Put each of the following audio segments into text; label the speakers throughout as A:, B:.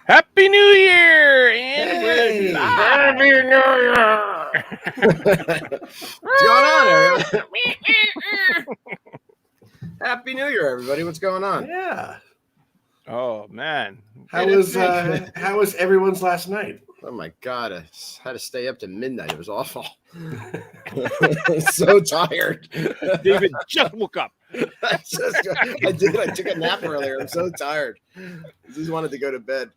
A: Happy New Year! And we're live.
B: Happy New Year! What's going on, everybody? Happy New Year, everybody. What's going on?
C: Yeah.
A: Oh man.
C: How was everyone's last night?
B: Oh my God, I had to stay up to midnight. It was awful. So tired.
A: David just woke up.
B: I took a nap earlier. I'm so tired. I just wanted to go to bed.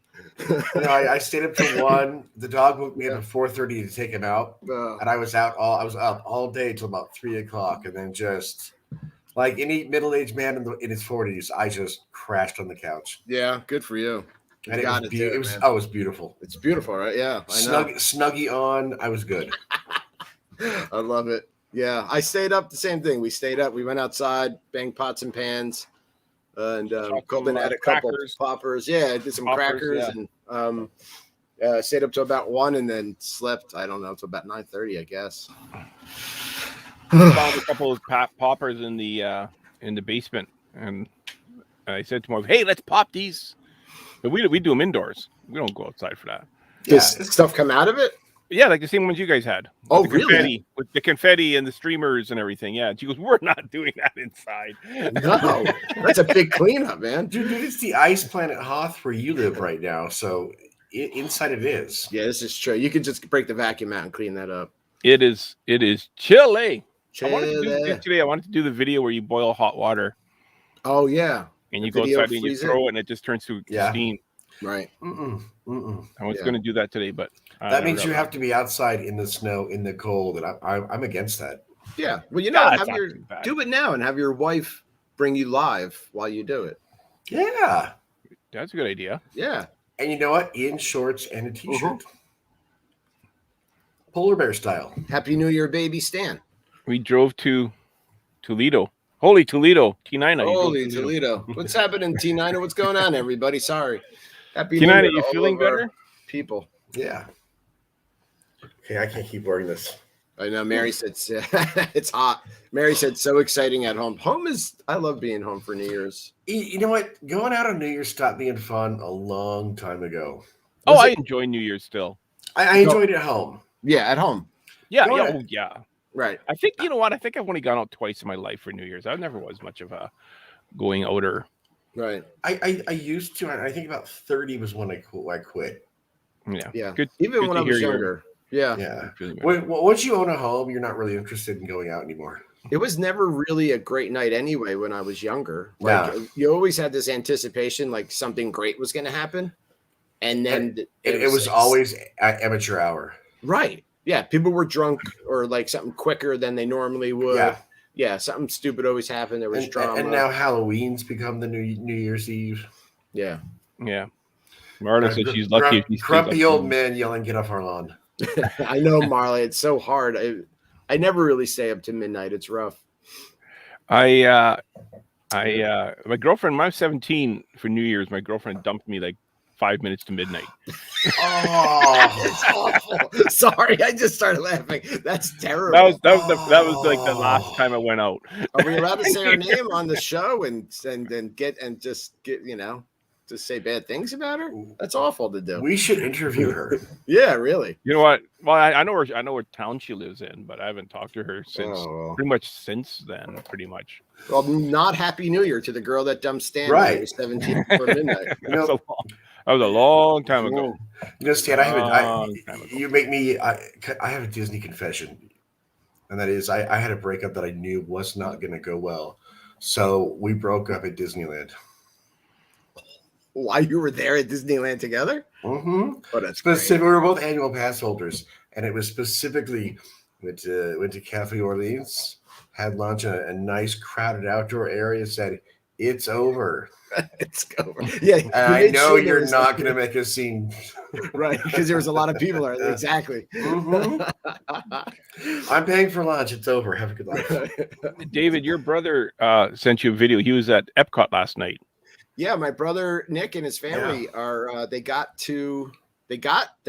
C: I stayed up till 1. The dog woke me up at 4:30 to take him out, and I was up all day till about 3 o'clock, and then just like any middle-aged man in his 40s, I just crashed on the couch.
B: Yeah, good for you.
C: And it was beautiful.
B: It's beautiful, right? Yeah, I know.
C: Snuggie on. I was good.
B: I love it. Yeah, I stayed up. The same thing. We stayed up. We went outside, banged pots and pans, and Golden had a couple poppers. Yeah, I did some crackers, and stayed up till about 1, and then slept. I don't know till about 9:30, I guess.
A: Found a couple of poppers in the basement, and I said to my wife, "Hey, let's pop these." But we do them indoors. We don't go outside for that.
B: Does stuff come out of it?
A: Yeah, like the same ones you guys had.
B: Oh,
A: really? With the confetti and the streamers and everything. Yeah. And she goes, "We're not doing that inside."
B: No, that's a big cleanup, man.
C: Dude, it's the ice planet Hoth where you live right now, so inside it is.
B: Yeah, this is true. You can just break the vacuum out and clean that up.
A: It is chilly.
B: Chilly.
A: I wanted to do the video where you boil hot water.
B: Oh yeah.
A: And you go outside and you throw it, and it just turns to steam.
B: Right.
A: I was going to do that today, but
C: that means you have to be outside in the snow, in the cold, and I'm against that.
B: Yeah. Well, do it now and have your wife bring you live while you do it.
C: Yeah.
A: That's a good idea.
B: Yeah.
C: And you know what? In shorts and a t-shirt. Polar bear style.
B: Happy New Year, baby Stan.
A: We drove to Toledo. Holy Toledo, T9.
B: Holy Toledo. What's happening, T9? What's going on, everybody? Sorry. Happy
A: T9,
B: New Year
A: are you feeling better?
B: People.
C: Yeah. Okay, I can't keep wearing this.
B: I know. Mary said it's hot. Mary said so exciting at home. I love being home for New Year's.
C: You know what? Going out on New Year's stopped being fun a long time ago.
A: I enjoy New Year's still.
C: I enjoyed it at home.
B: Yeah, at home.
A: Yeah.
B: Right.
A: I think, you know what? I think I've only gone out twice in my life for New Year's. I never was much of a going outer.
B: Right.
C: I used to. I think about 30 was when I quit.
B: Yeah.
A: Good,
B: even when I was younger.
C: Yeah. Once you own a home, you're not really interested in going out anymore.
B: It was never really a great night anyway when I was younger. Like you always had this anticipation like something great was going to happen. And then
C: it was always at amateur hour.
B: Right. Yeah, people were drunk or like something quicker than they normally would. Yeah, something stupid always happened. There was drama.
C: And now Halloween's become the New Year's Eve.
B: Yeah.
A: Marla said she's lucky.
C: Grumpy old men yelling, "Get off our lawn."
B: I know, Marley. It's so hard. I never really stay up to midnight. It's rough.
A: My girlfriend, when I was 17 for New Year's, my girlfriend dumped me like 5 minutes to midnight.
C: Oh,
B: It's awful. Sorry, I just started laughing. That's terrible.
A: That was like the last time I went out.
B: Are we allowed to say her name on the show and just say bad things about her? That's awful to do.
C: we should interview her.
B: Yeah, really.
A: You know what? Well, I know what town she lives in, but I haven't talked to her pretty much since then. Pretty much.
B: Well, not Happy New Year to the girl that dumped Stan when
C: Right.
B: he was 17 before midnight.
A: That was a long time ago.
C: You know, Stan, you make me. I have a Disney confession, and that is I had a breakup that I knew was not going to go well, so we broke up at Disneyland.
B: While you were there at Disneyland together?
C: Mm-hmm.
B: Oh, that's
C: specific. We were both annual pass holders, and it was specifically went to Cafe Orleans, had lunch in a nice crowded outdoor area. Said it's over.
B: It's over. Yeah,
C: I know you're not going to make a scene,
B: right? Because there was a lot of people there. Exactly.
C: Mm-hmm. I'm paying for lunch. It's over. Have a good life.
A: David, your brother sent you a video. He was at Epcot last night.
B: Yeah, my brother Nick and his family are. They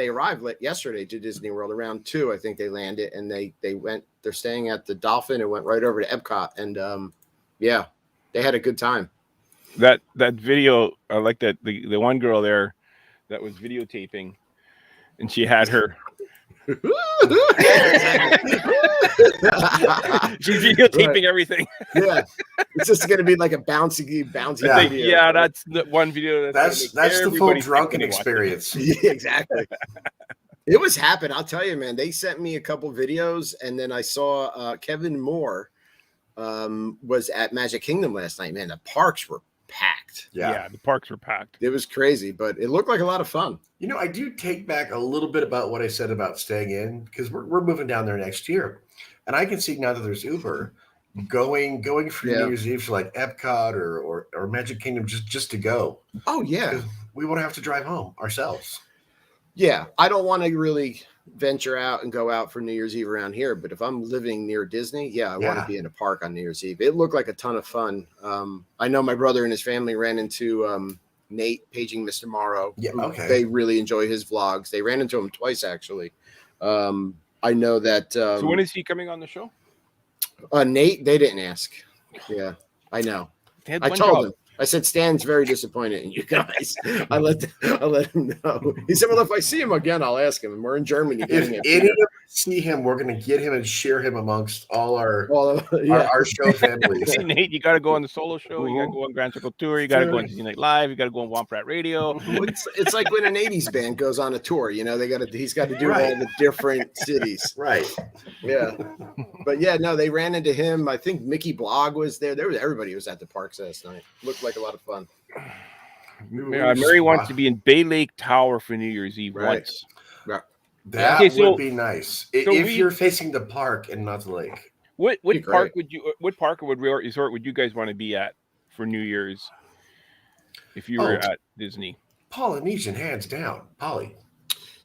B: arrived yesterday to Disney World around 2. I think they landed, and they went. They're staying at the Dolphin and went right over to Epcot, and yeah, they had a good time.
A: That video, I like that the one girl there that was videotaping, and she had her. She's videotaping everything.
B: Yeah, it's just going to be like a bouncy
C: Yeah.
B: video.
A: Yeah, that's the one video.
C: That's the full drunken experience.
B: Yeah, exactly. It was happening. I'll tell you, man. They sent me a couple videos, and then I saw Kevin Moore was at Magic Kingdom last night. Man, the parks were packed.
A: Yeah, the parks were packed.
B: It was crazy, but it looked like a lot of fun.
C: You know, I do take back a little bit about what I said about staying in because we're moving down there next year, and I can see now that there's Uber going for New Year's Eve for like Epcot or Magic Kingdom just to go.
B: Oh yeah,
C: we won't have to drive home ourselves.
B: Yeah, I don't want to really venture out and go out for New Year's Eve around here, but if I'm living near Disney, I want to be in a park on New Year's Eve. It looked like a ton of fun. I know my brother and his family ran into Nate Paging Mr. Morrow.
C: Yeah, okay.
B: They really enjoy his vlogs. They ran into him twice actually. I know that.
A: So when is he coming on the show?
B: Nate, they didn't ask. Yeah, I know. I told him. I said Stan's very disappointed in you guys. I let him know. He said, "Well, if I see him again, I'll ask him." And we're in Germany.
C: If any of us see him, we're going to get him and share him amongst all our show families.
A: Hey, Nate, you got to go on the solo show. You got to go on Grand Circle Tour. You got to go on Disney Night Live. You got to go on Womp Rat Radio.
B: It's like when an '80s band goes on a tour. You know, he's got to do all the different cities.
C: Right.
B: Yeah. But yeah, no, they ran into him. I think Mickey Blogg was there. Everybody was at the parks last night. Looked like a lot of fun.
A: Mary wants to be in Bay Lake Tower for New Year's Eve once.
B: Right.
C: That would be nice if you're facing the park and not the lake.
A: What park or resort would you guys want to be at for New Year's if you were at Disney?
C: Polynesian, hands down. Poly.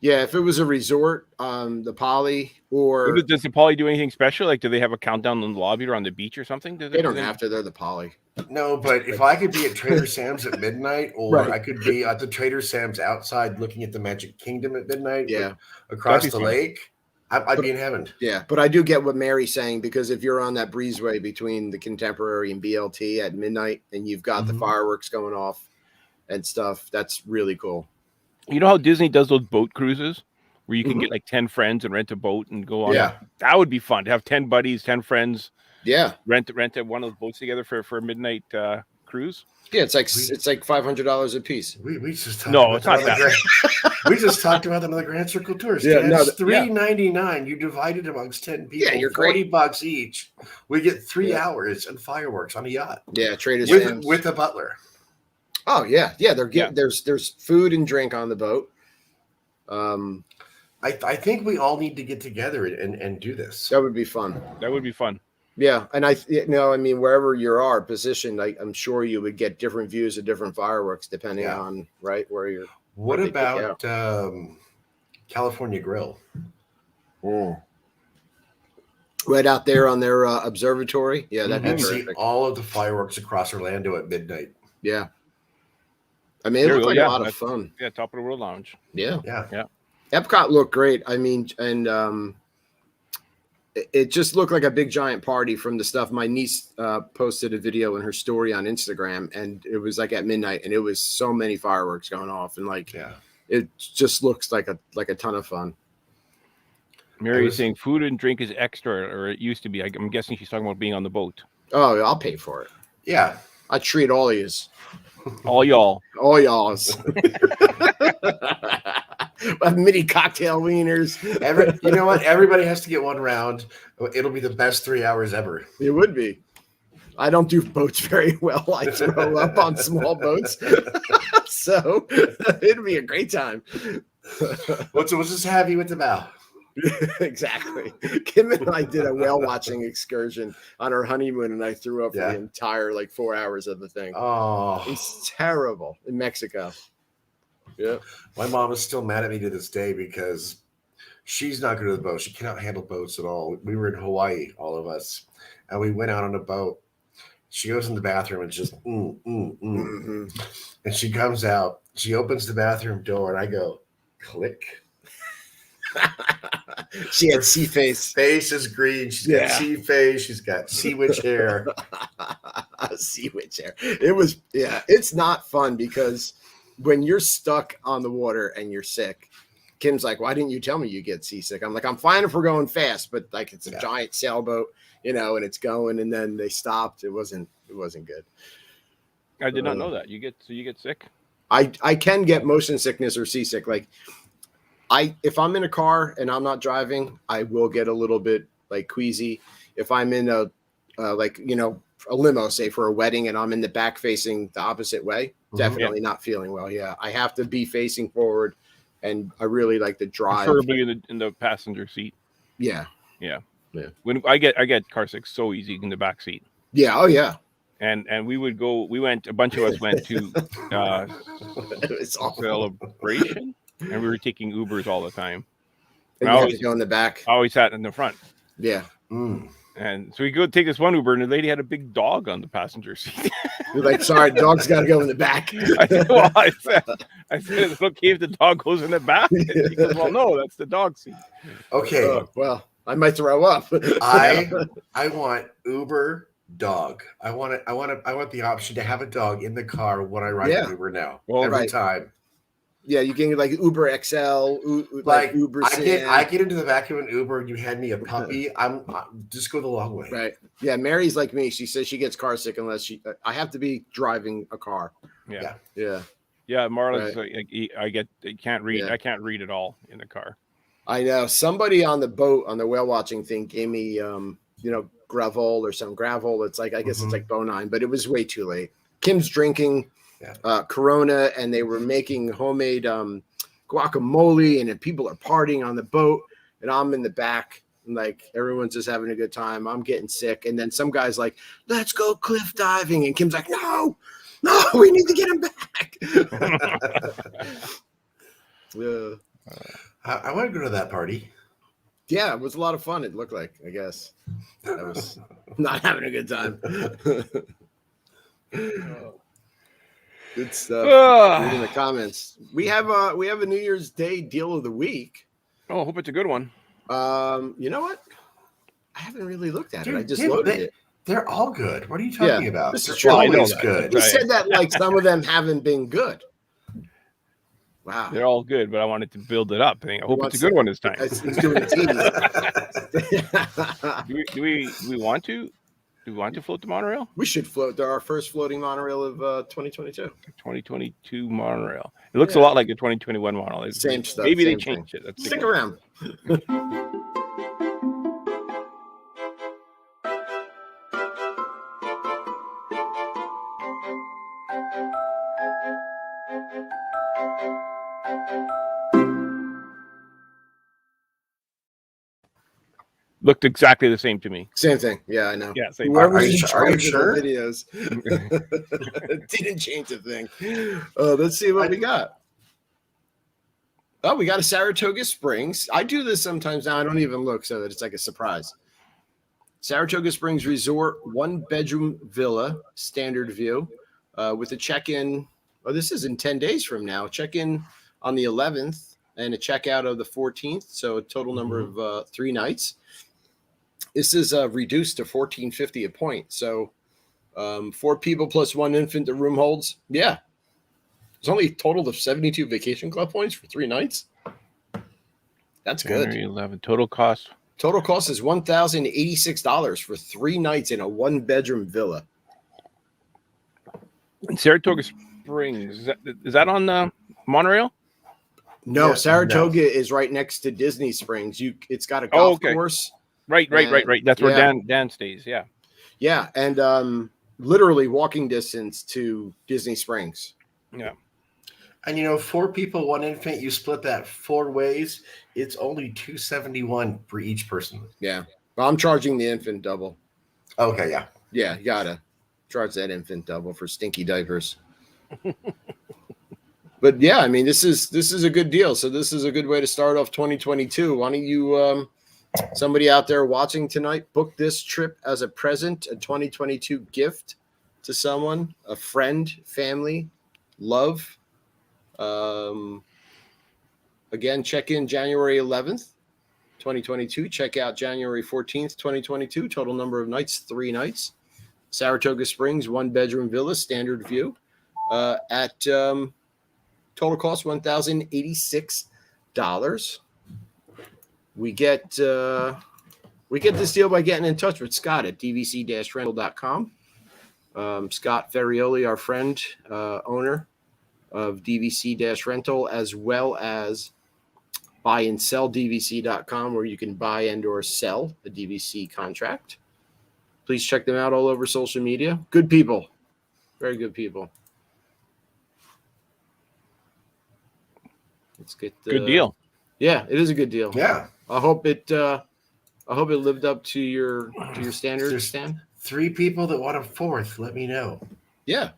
B: Yeah, if it was a resort, the Poly or
A: does the Poly do anything special? Like, do they have a countdown in the lobby or on the beach or something?
B: They don't have to. They're the Poly.
C: No, but if I could be at Trader Sam's at midnight, or I could be at the Trader Sam's outside looking at the Magic Kingdom at midnight, across the lake, I'd be in heaven.
B: Yeah, but I do get what Mary's saying, because if you're on that breezeway between the Contemporary and BLT at midnight and you've got the fireworks going off and stuff, that's really cool.
A: You know how Disney does those boat cruises where you can get like 10 friends and rent a boat and go on?
B: Yeah.
A: That would be fun to have 10 buddies, 10 friends.
B: Yeah.
A: Rent one of those boats together for a midnight cruise.
B: Yeah, it's like $500 a piece.
C: We just
A: it's not that.
C: We just talked about them on the Grand Circle Tours.
B: Yeah,
C: it's $3.99. You divide it amongst 10 people.
B: Yeah, you're
C: $40 each. We get 3 hours and fireworks on a yacht.
B: Yeah, Trader Sam's
C: with a butler.
B: Oh yeah. There's food and drink on the boat.
C: I think we all need to get together and do this.
B: That would be fun. Yeah, and I mean, wherever you are positioned, I'm sure you would get different views of different fireworks depending on where you're.
C: What about California Grill?
B: Right out there on their observatory. Yeah, that'd be
C: and
B: terrific.
C: See all of the fireworks across Orlando at midnight.
B: Yeah. I mean, it looked like a lot of fun.
A: Yeah, Top of the World Lounge.
B: Yeah.
C: Epcot
B: looked great. I mean, and it just looked like a big giant party from the stuff. My niece posted a video in her story on Instagram, and it was like at midnight, and it was so many fireworks going off, and it just looks like a ton of fun.
A: Mary is saying food and drink is extra, or it used to be. I'm guessing she's talking about being on the boat.
B: Oh, I'll pay for it.
C: Yeah,
B: I treat all of yous.
A: All y'all.
B: All y'all's. Mini cocktail wieners.
C: You know what? Everybody has to get one round. It'll be the best 3 hours ever.
B: It would be. I don't do boats very well. I throw up on small boats. So it'll be a great time.
C: We'll just have you at the bow.
B: Exactly. Kim and I did a whale watching excursion on our honeymoon, and I threw up for the entire 4 hours of the thing.
C: Oh,
B: it's terrible in Mexico. Yeah,
C: my mom is still mad at me to this day because she's not good at the boat. She cannot handle boats at all. We were in Hawaii, all of us, and we went out on a boat. She goes in the bathroom and just
B: Mm-hmm.
C: And she comes out. She opens the bathroom door, and I go, click.
B: She had sea face.
C: Face is green. She's got sea face. She's got sea witch hair.
B: Sea witch hair. It was, it's not fun because when you're stuck on the water and you're sick, Kim's like, why didn't you tell me you get seasick? I'm like, I'm fine if we're going fast, but it's a giant sailboat, and it's going, and then they stopped. It wasn't good.
A: I did not know that. You get sick?
B: I can get motion sickness or seasick. If I'm in a car and I'm not driving, I will get a little bit queasy. If I'm in a limo, say for a wedding, and I'm in the back facing the opposite way, definitely not feeling well. Yeah, I have to be facing forward, and I really like to drive.
A: Preferably in the passenger seat.
B: Yeah.
A: When I get car sick so easy in the back seat.
B: Yeah. Oh yeah.
A: And a bunch of us went to Celebration. And we were taking Ubers all the time.
B: And I always go in the back.
A: I always sat in the front.
B: Yeah.
A: And so we go take this one Uber, and the lady had a big dog on the passenger seat.
B: You're like, sorry, the dog's got to go in the back.
A: I said, it's okay if the dog goes in the back. She goes, well, no, that's the dog seat.
C: Okay.
B: Well, I might throw up.
C: I want Uber dog. I want the option to have a dog in the car when I ride Uber now.
A: Well,
C: every time.
B: Yeah, you can Uber XL, Uber.
C: I get into the back of an Uber. You hand me a puppy. I'm just go the long way.
B: Right. Yeah, Mary's like me. She says she gets car sick unless I have to be driving a car.
A: Yeah.
B: Right.
A: Marla's I can't read. Yeah. I can't read at all in the car.
B: I know somebody on the boat on the whale watching thing gave me gravel or some gravel. It's I guess it's Bonine, but it was way too late. Kim's drinking. Corona, and they were making homemade guacamole, and then people are partying on the boat, and I'm in the back, and everyone's just having a good time. I'm getting sick, and then some guy's like, let's go cliff diving, and Kim's like, no, we need to get him back.
C: I want to go to that party.
B: Yeah, it was a lot of fun. It looked like, I guess I was not having a good time. Good stuff. Read in the comments. We have a New Year's Day deal of the week.
A: Oh, I hope it's a good one.
B: You know what? I haven't really looked at it. I just loaded it.
C: They're all good. What are you talking about?
B: This is
C: true. Always good.
B: You said that some of them haven't been good. Wow.
A: They're all good, but I wanted to build it up. I hope it's a good one this time.
B: It's doing teams.
A: Do we want to? Do we want to float the monorail?
B: We should float. They're our first floating monorail of 2022.
A: 2022 monorail. It looks a lot like the 2021 monorail.
B: Same stuff.
A: Maybe
B: they
A: changed it.
B: Stick around.
A: Looked exactly the same to me.
B: Same thing. Yeah, I know.
A: Yeah, same.
B: Whoever's in charge of
C: sure?
B: the videos didn't change a thing. Let's see what we got. Oh, we got a Saratoga Springs. I do this sometimes now. I don't even look so that it's like a surprise. Saratoga Springs Resort, 1-bedroom villa, standard view, with a check-in Oh, this is in 10 days from now. Check in on the 11th and a checkout of the 14th. So a total number of 3 nights. This is reduced to $14.50 a point. So 4 people plus 1 infant the room holds. Yeah. It's only a total of 72 vacation club points for 3 nights. That's good.
A: January 11. Total cost.
B: Total cost is $1,086 for 3 nights in a 1-bedroom villa.
A: In Saratoga Springs. Is that on Monorail?
B: No, Saratoga is right next to Disney Springs. It's got a golf course.
A: Right. That's where Dan stays. Yeah.
B: Yeah, and literally walking distance to Disney Springs.
A: Yeah.
C: And 4 people, 1 infant, you split that 4 ways, it's only $271 for each person.
B: Yeah. Well, I'm charging the infant double.
C: Okay, yeah.
B: Yeah, you gotta charge that infant double for stinky diapers. But yeah, I mean, this is a good deal. So this is a good way to start off 2022. Why don't you somebody out there watching tonight, book this trip as a present, a 2022 gift to someone, a friend, family, love. Again, check in January 11th, 2022. Check out January 14th, 2022. Total number of nights, 3 nights. Saratoga Springs, 1-bedroom villa, standard view. At total cost $1,086. We get this deal by getting in touch with Scott at dvc-rental.com. Scott Ferrioli, our friend, owner of DVC-Rental, as well as buyandselldvc.com, where you can buy and or sell a DVC contract. Please check them out all over social media. Good people. Very good people. Let's get
A: good deal.
B: Yeah, it is a good deal.
C: Yeah.
B: I hope it lived up to your standards,
C: There's
B: Stan.
C: 3 people that want a 4th. Let me know.
B: Yeah.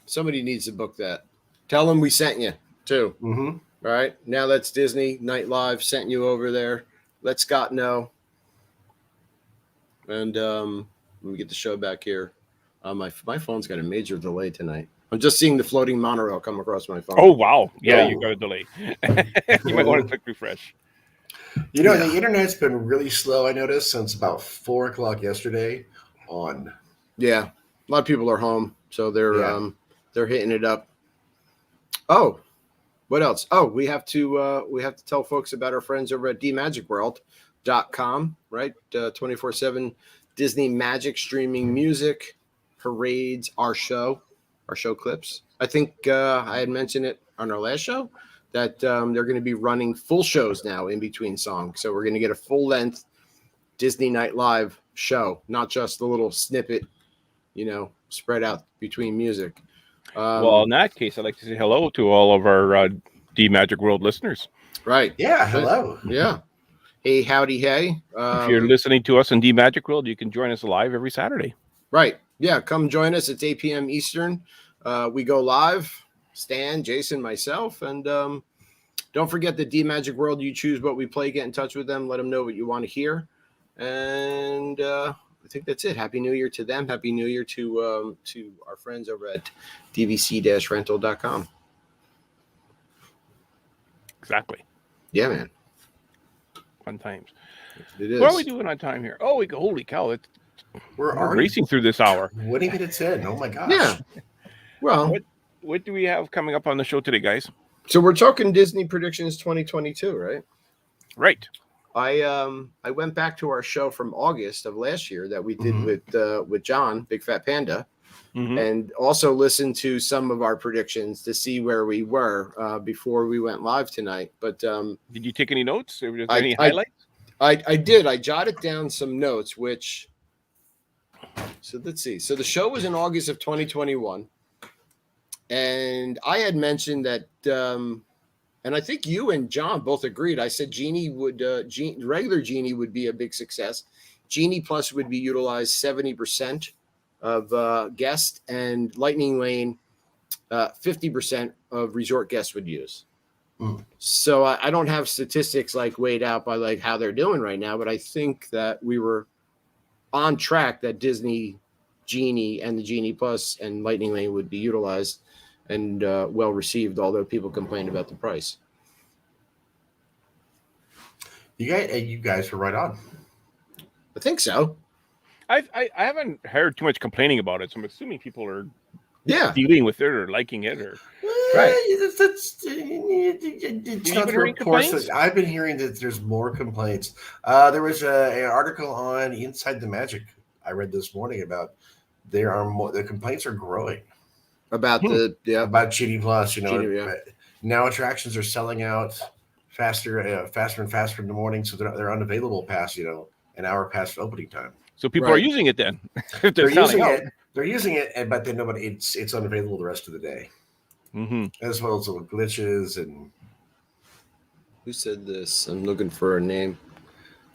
B: Somebody needs to book that. Tell them we sent you too.
C: Mm-hmm.
B: All right. Now that's Disney Night Live sent you over there. Let Scott know. And let me get the show back here. My phone's got a major delay tonight. I'm just seeing the floating monorail come across my phone.
A: Oh wow! Yeah, you got a delay. You might want to click refresh.
C: The internet's been really slow. I noticed since about 4:00 yesterday.
B: Yeah, a lot of people are home, so they're hitting it up. Oh, what else? Oh, we have to tell folks about our friends over at dmagicworld.com, right? 24/7 Disney Magic streaming music, parades, our show clips. I think I had mentioned it on our last show that they're going to be running full shows now in between songs. So we're going to get a full length Disney Night Live show, not just a little snippet, spread out between music.
A: Well, in that case, I'd like to say hello to all of our D Magic World listeners.
B: Right.
C: Yeah. Hello.
B: Yeah. Hey, howdy, hey.
A: If you're listening to us in D Magic World, you can join us live every Saturday.
B: Right. Yeah. Come join us. It's 8 p.m. Eastern. We go live. Stan, Jason, myself, and don't forget the D Magic World. You choose what we play. Get in touch with them. Let them know what you want to hear. And I think that's it. Happy New Year to them. Happy New Year to our friends over at dvc-rental.com.
A: Exactly.
B: Yeah, man.
A: Fun times.
B: It is.
A: What are we doing on time here? Oh, holy cow! We're racing through this hour.
C: 20 minutes in. Oh my gosh.
B: Yeah. Well,
A: what do we have coming up on the show today, guys?
B: So we're talking Disney predictions 2022, right?
A: Right.
B: I went back to our show from August of last year that we did with John, Big Fat Panda, and also listened to some of our predictions to see where we were before we went live tonight. But
A: did you take any notes? Or any highlights?
B: I did. I jotted down some notes, so let's see. So the show was in August of 2021. And I had mentioned that, and I think you and John both agreed. I said regular Genie would be a big success. Genie Plus would be utilized 70% of guests, and Lightning Lane 50% of resort guests would use. So I don't have statistics weighed out by how they're doing right now, but I think that we were on track that Disney Genie and the Genie Plus and Lightning Lane would be utilized and well received, although people complained about the price.
C: You guys were right on.
B: I think so.
A: I haven't heard too much complaining about it, so I'm assuming people are
B: Yeah,
A: dealing with it or liking it, or
B: right.
C: It's not the reports. I've been hearing that there's more complaints. There was an article on Inside the Magic I read this morning about there are more. The complaints are growing
B: About
C: about Genie Plus.
B: Genie,
C: Now attractions are selling out faster and faster in the morning, so they're unavailable past an hour past opening time.
A: so people are using it then. If
C: They're using
A: out.
C: it. They're using it, but then it's unavailable the rest of the day, as well as little glitches and.
B: Who said this? I'm looking for a name.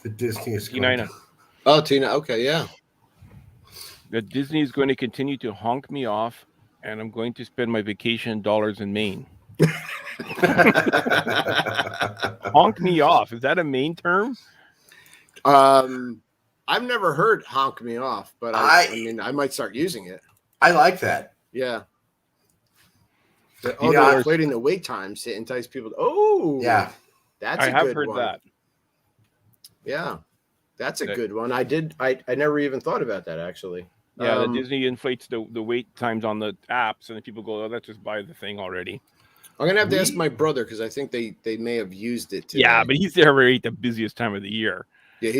C: The Disney is
A: Tina.
B: Oh, Tina. Okay, yeah.
A: That Disney is going to continue to honk me off, and I'm going to spend my vacation dollars in Maine. Honk me off. Is that a Maine term?
B: I've never heard honk me off, but I mean, I might start using it.
C: I like that.
B: Yeah. They're inflating the wait times to entice people.
C: Yeah.
B: That's
A: I
B: a
A: have
B: good
A: heard
B: one.
A: that.
B: Yeah. That's a good one. I never even thought about that, actually.
A: Yeah, the Disney inflates the wait times on the apps, and then people go, "Oh, let's just buy the thing already."
B: I'm gonna have to ask my brother because I think they may have used it today.
A: Yeah, but he's there right at the busiest time of the year.
B: Yeah,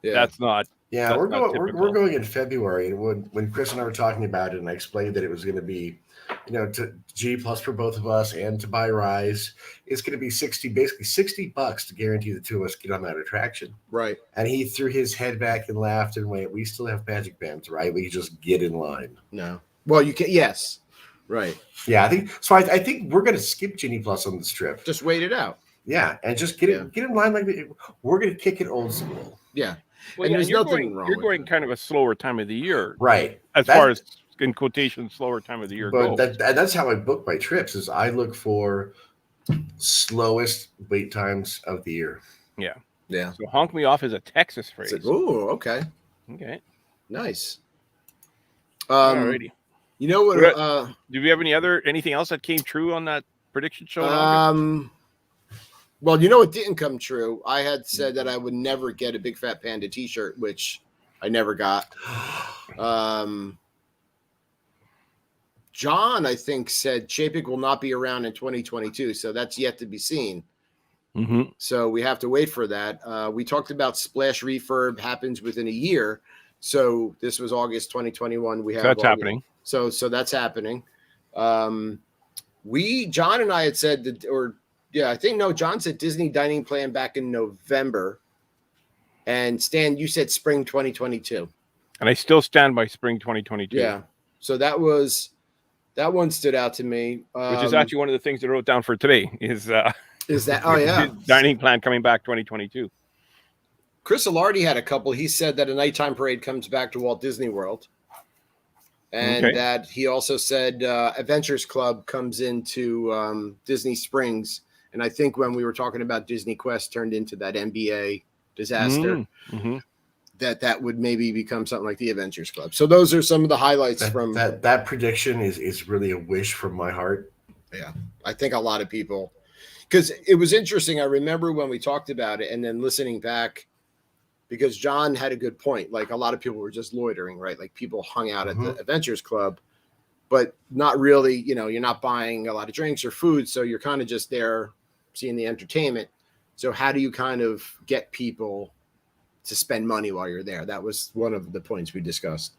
A: That's not.
C: Yeah,
A: that's
C: we're
A: not
C: going in February, and when Chris and I were talking about it, and I explained that it was going to be, to G Plus for both of us and to buy Rise, it's going to be basically $60 to guarantee the two of us get on that attraction.
B: Right.
C: And he threw his head back and laughed and went, "We still have magic bands, right? We just get in line."
B: No. Well, you can. Yes. Right.
C: Yeah, I think so. I think we're going to skip Genie Plus on this trip.
B: Just wait it out.
C: Yeah, and just get in line we're going to kick it old school.
B: Yeah.
A: Well, and there's nothing wrong. You're going kind of a slower time of the year,
C: right?
A: As far as in quotation, slower time of the year
C: goes.
A: But
C: that's how I book my trips. Is I look for slowest wait times of the year.
A: Yeah.
B: Yeah.
A: So honk me off is a Texas phrase.
B: Oh, okay.
A: Okay.
B: Nice.
A: Alrighty.
B: You know what?
A: Do we have anything else that came true on that prediction show?
B: Well, you know what didn't come true? I had said that I would never get a Big Fat Panda t-shirt, which I never got. John, I think, said Chapek will not be around in 2022, so that's yet to be seen.
A: Mm-hmm.
B: So we have to wait for that. We talked about Splash Refurb happens within a year. So this was August 2021.
A: That's happening.
B: So that's happening. John and I had said that, John said Disney dining plan back in November. And Stan, you said spring 2022.
A: And I still stand by spring 2022.
B: Yeah. So that one stood out to me.
A: Which is actually one of the things I wrote down for today is that, dining plan coming back 2022.
B: Chris Alardi had a couple. He said that a nighttime parade comes back to Walt Disney World. And that he also said Adventures Club comes into Disney Springs. And I think when we were talking about Disney Quest turned into that NBA disaster, that would maybe become something like the Adventures Club. So those are some of the highlights from
C: that prediction is really a wish from my heart.
B: Yeah, I think a lot of people, because it was interesting. I remember when we talked about it and then listening back, because John had a good point. Like a lot of people were just loitering, right? Like people hung out at the Adventures Club, but not really, you're not buying a lot of drinks or food. So you're kind of just there seeing the entertainment. So how do you kind of get people to spend money while you're there? That was one of the points we discussed.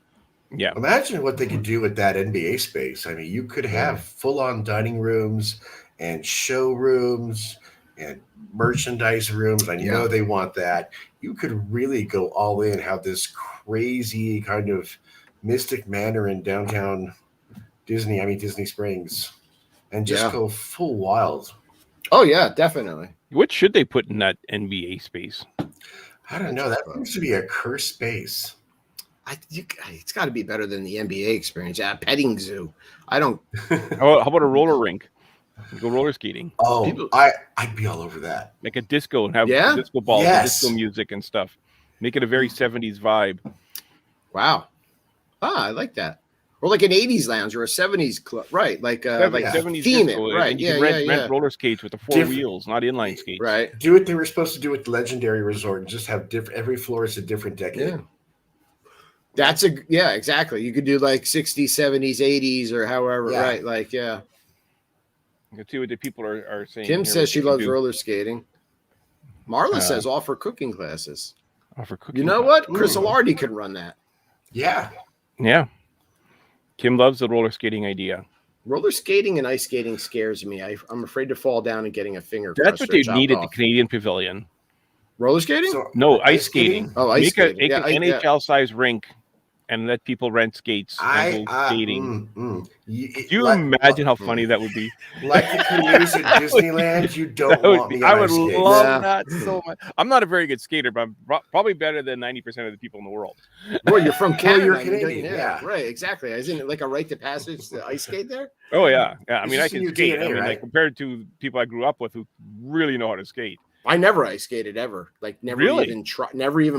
A: Yeah.
C: Imagine what they could do with that NBA space. I mean, you could have full-on dining rooms and showrooms and merchandise rooms. I know they want that. You could really go all in, have this crazy kind of Mystic Manor in downtown Disney Springs, and just go full wild.
B: Oh, yeah, definitely.
A: What should they put in that NBA space?
C: I don't know. That seems to be a cursed space.
B: It's got to be better than the NBA experience. Yeah, petting zoo. I don't.
A: How about a roller rink? Go roller skating.
C: Oh, I'd be all over that.
A: Like a disco and have disco balls, and disco music and stuff. Make it a very 70s vibe.
B: Wow. I like that. Or like an 80s lounge or a 70s club, right? Like
A: 70s
B: theme
A: disco,
B: it, right?
A: and you can rent roller skates with the four wheels, not inline skates.
B: Right.
C: Do what they were supposed to do with Legendary Resort and just have every floor is a different decade.
B: Yeah. That's exactly. You could do like 60s, 70s, 80s, or however, right? Like, yeah.
A: You can see what the people are saying.
B: Kim says she loves roller skating. Marla says offer cooking classes.
A: Offer cooking.
B: You know what? Chris Alardi could run that.
C: Yeah.
A: Yeah. Kim loves the roller skating idea.
B: Roller skating and ice skating scares me. I'm afraid to fall down and getting a finger.
A: That's what they need at the Canadian Pavilion.
B: Roller skating?
A: No, ice skating.
B: Oh, ice skating.
A: Make an NHL-sized rink and let people rent skates and go skating. Do you imagine how funny that would be?
C: Like the canoes at Disneyland, you don't want me.
A: I would love that so much. I'm not a very good skater, but I'm probably better than 90% of the people in the world.
B: Well, you're from Canada.
C: You're Canadian.
B: Yeah, right. Exactly. Isn't it like a rite of passage to ice skate there?
A: Oh yeah, yeah. I mean, I can skate.
C: DNA,
A: like compared to people I grew up with who really know how to skate.
B: I never ice skated ever. Like never even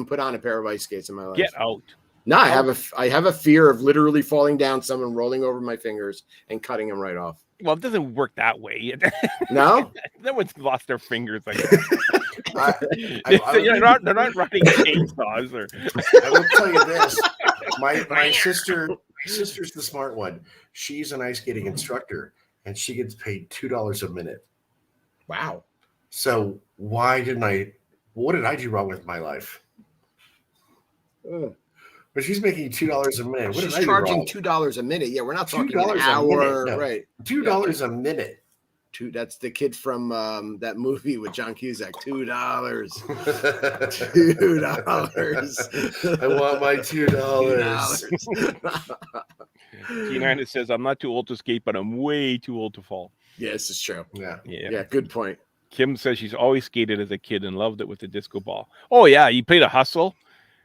B: put on a pair of ice skates in my life.
A: Get out.
B: No, I have a fear of literally falling down, someone rolling over my fingers and cutting them right off.
A: Well, it doesn't work that way.
B: No?
A: No one's lost their fingers like that. They're not running chainsaws.
C: I will tell you this. My sister's the smart one. She's an ice skating instructor, and she gets paid $2 a minute.
B: Wow.
C: So what did I do wrong with my life? But she's making $2 a minute.
B: She's charging $2 a minute. Yeah, we're not talking an hour, right?
C: $2 a minute.
B: That's the kid from that movie with John Cusack. $2. $2.
C: I want my $2.
A: T9 says, I'm not too old to skate, but I'm way too old to fall.
B: Yes, it's true.
C: Yeah.
B: Good point.
A: Kim says she's always skated as a kid and loved it with the disco ball. Oh, yeah. You played a hustle.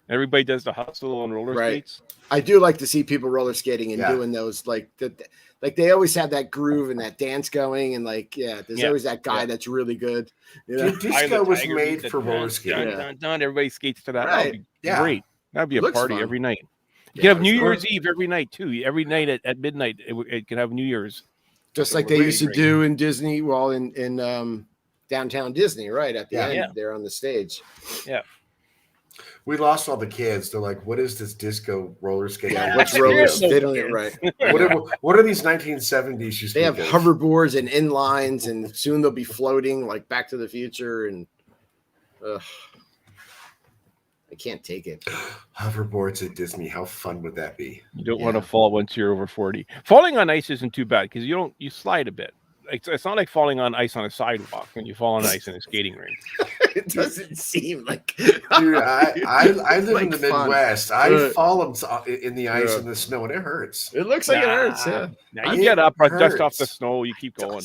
A: Everybody does the hustle on roller skates.
B: I do like to see people roller skating and doing those like they always have that groove and that dance going and there's always that guy that's really good. You know?
C: Disco was made for roller skating.
A: Everybody skates to that.
B: Right.
A: That'd be great. That'd be a party every night. You can have New Year's Eve every night too. Every night at midnight it can have New Year's.
B: Just like they used to do in Disney, in downtown Disney, right at the end there on the stage.
A: Yeah.
C: We lost all the kids. They're like, "What is this disco roller skating?
B: What's roller skating? Right?
C: What are these 1970s?
B: They have hoverboards and inlines, and soon they'll be floating like Back to the Future. And I can't take it.
C: Hoverboards at Disney. How fun would that be?
A: You don't want to fall once you're over 40. Falling on ice isn't too bad because you slide a bit. It's not like falling on ice on a sidewalk when you fall on ice in a skating rink.
B: It doesn't seem like.
C: Dude, I live in the Midwest. I've fallen in the ice and the snow, and it hurts.
B: It looks like it hurts. Yeah.
A: Now you get up, dust off the snow, you keep going.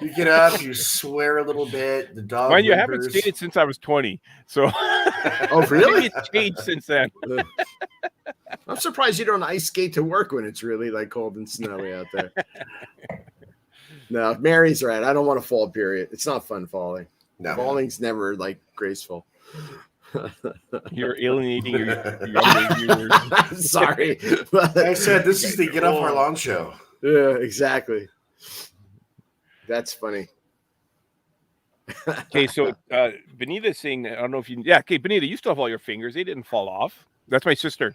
C: You get up, you swear a little bit. The dog.
A: Mind you, I haven't skated since I was 20. So.
B: Oh, really?
A: It's changed since then.
B: I'm surprised you don't ice skate to work when it's really like cold and snowy out there. No, Mary's right. I don't want to fall, period. It's not fun falling. No. Falling's never like graceful.
A: You're alienating your viewers.
B: Sorry.
C: I said this is the Get Off Our Lawn show.
B: Yeah, exactly. That's funny.
A: Okay, so Benita's saying, I don't know if you, okay, Benita, you still have all your fingers. They didn't fall off. That's my sister.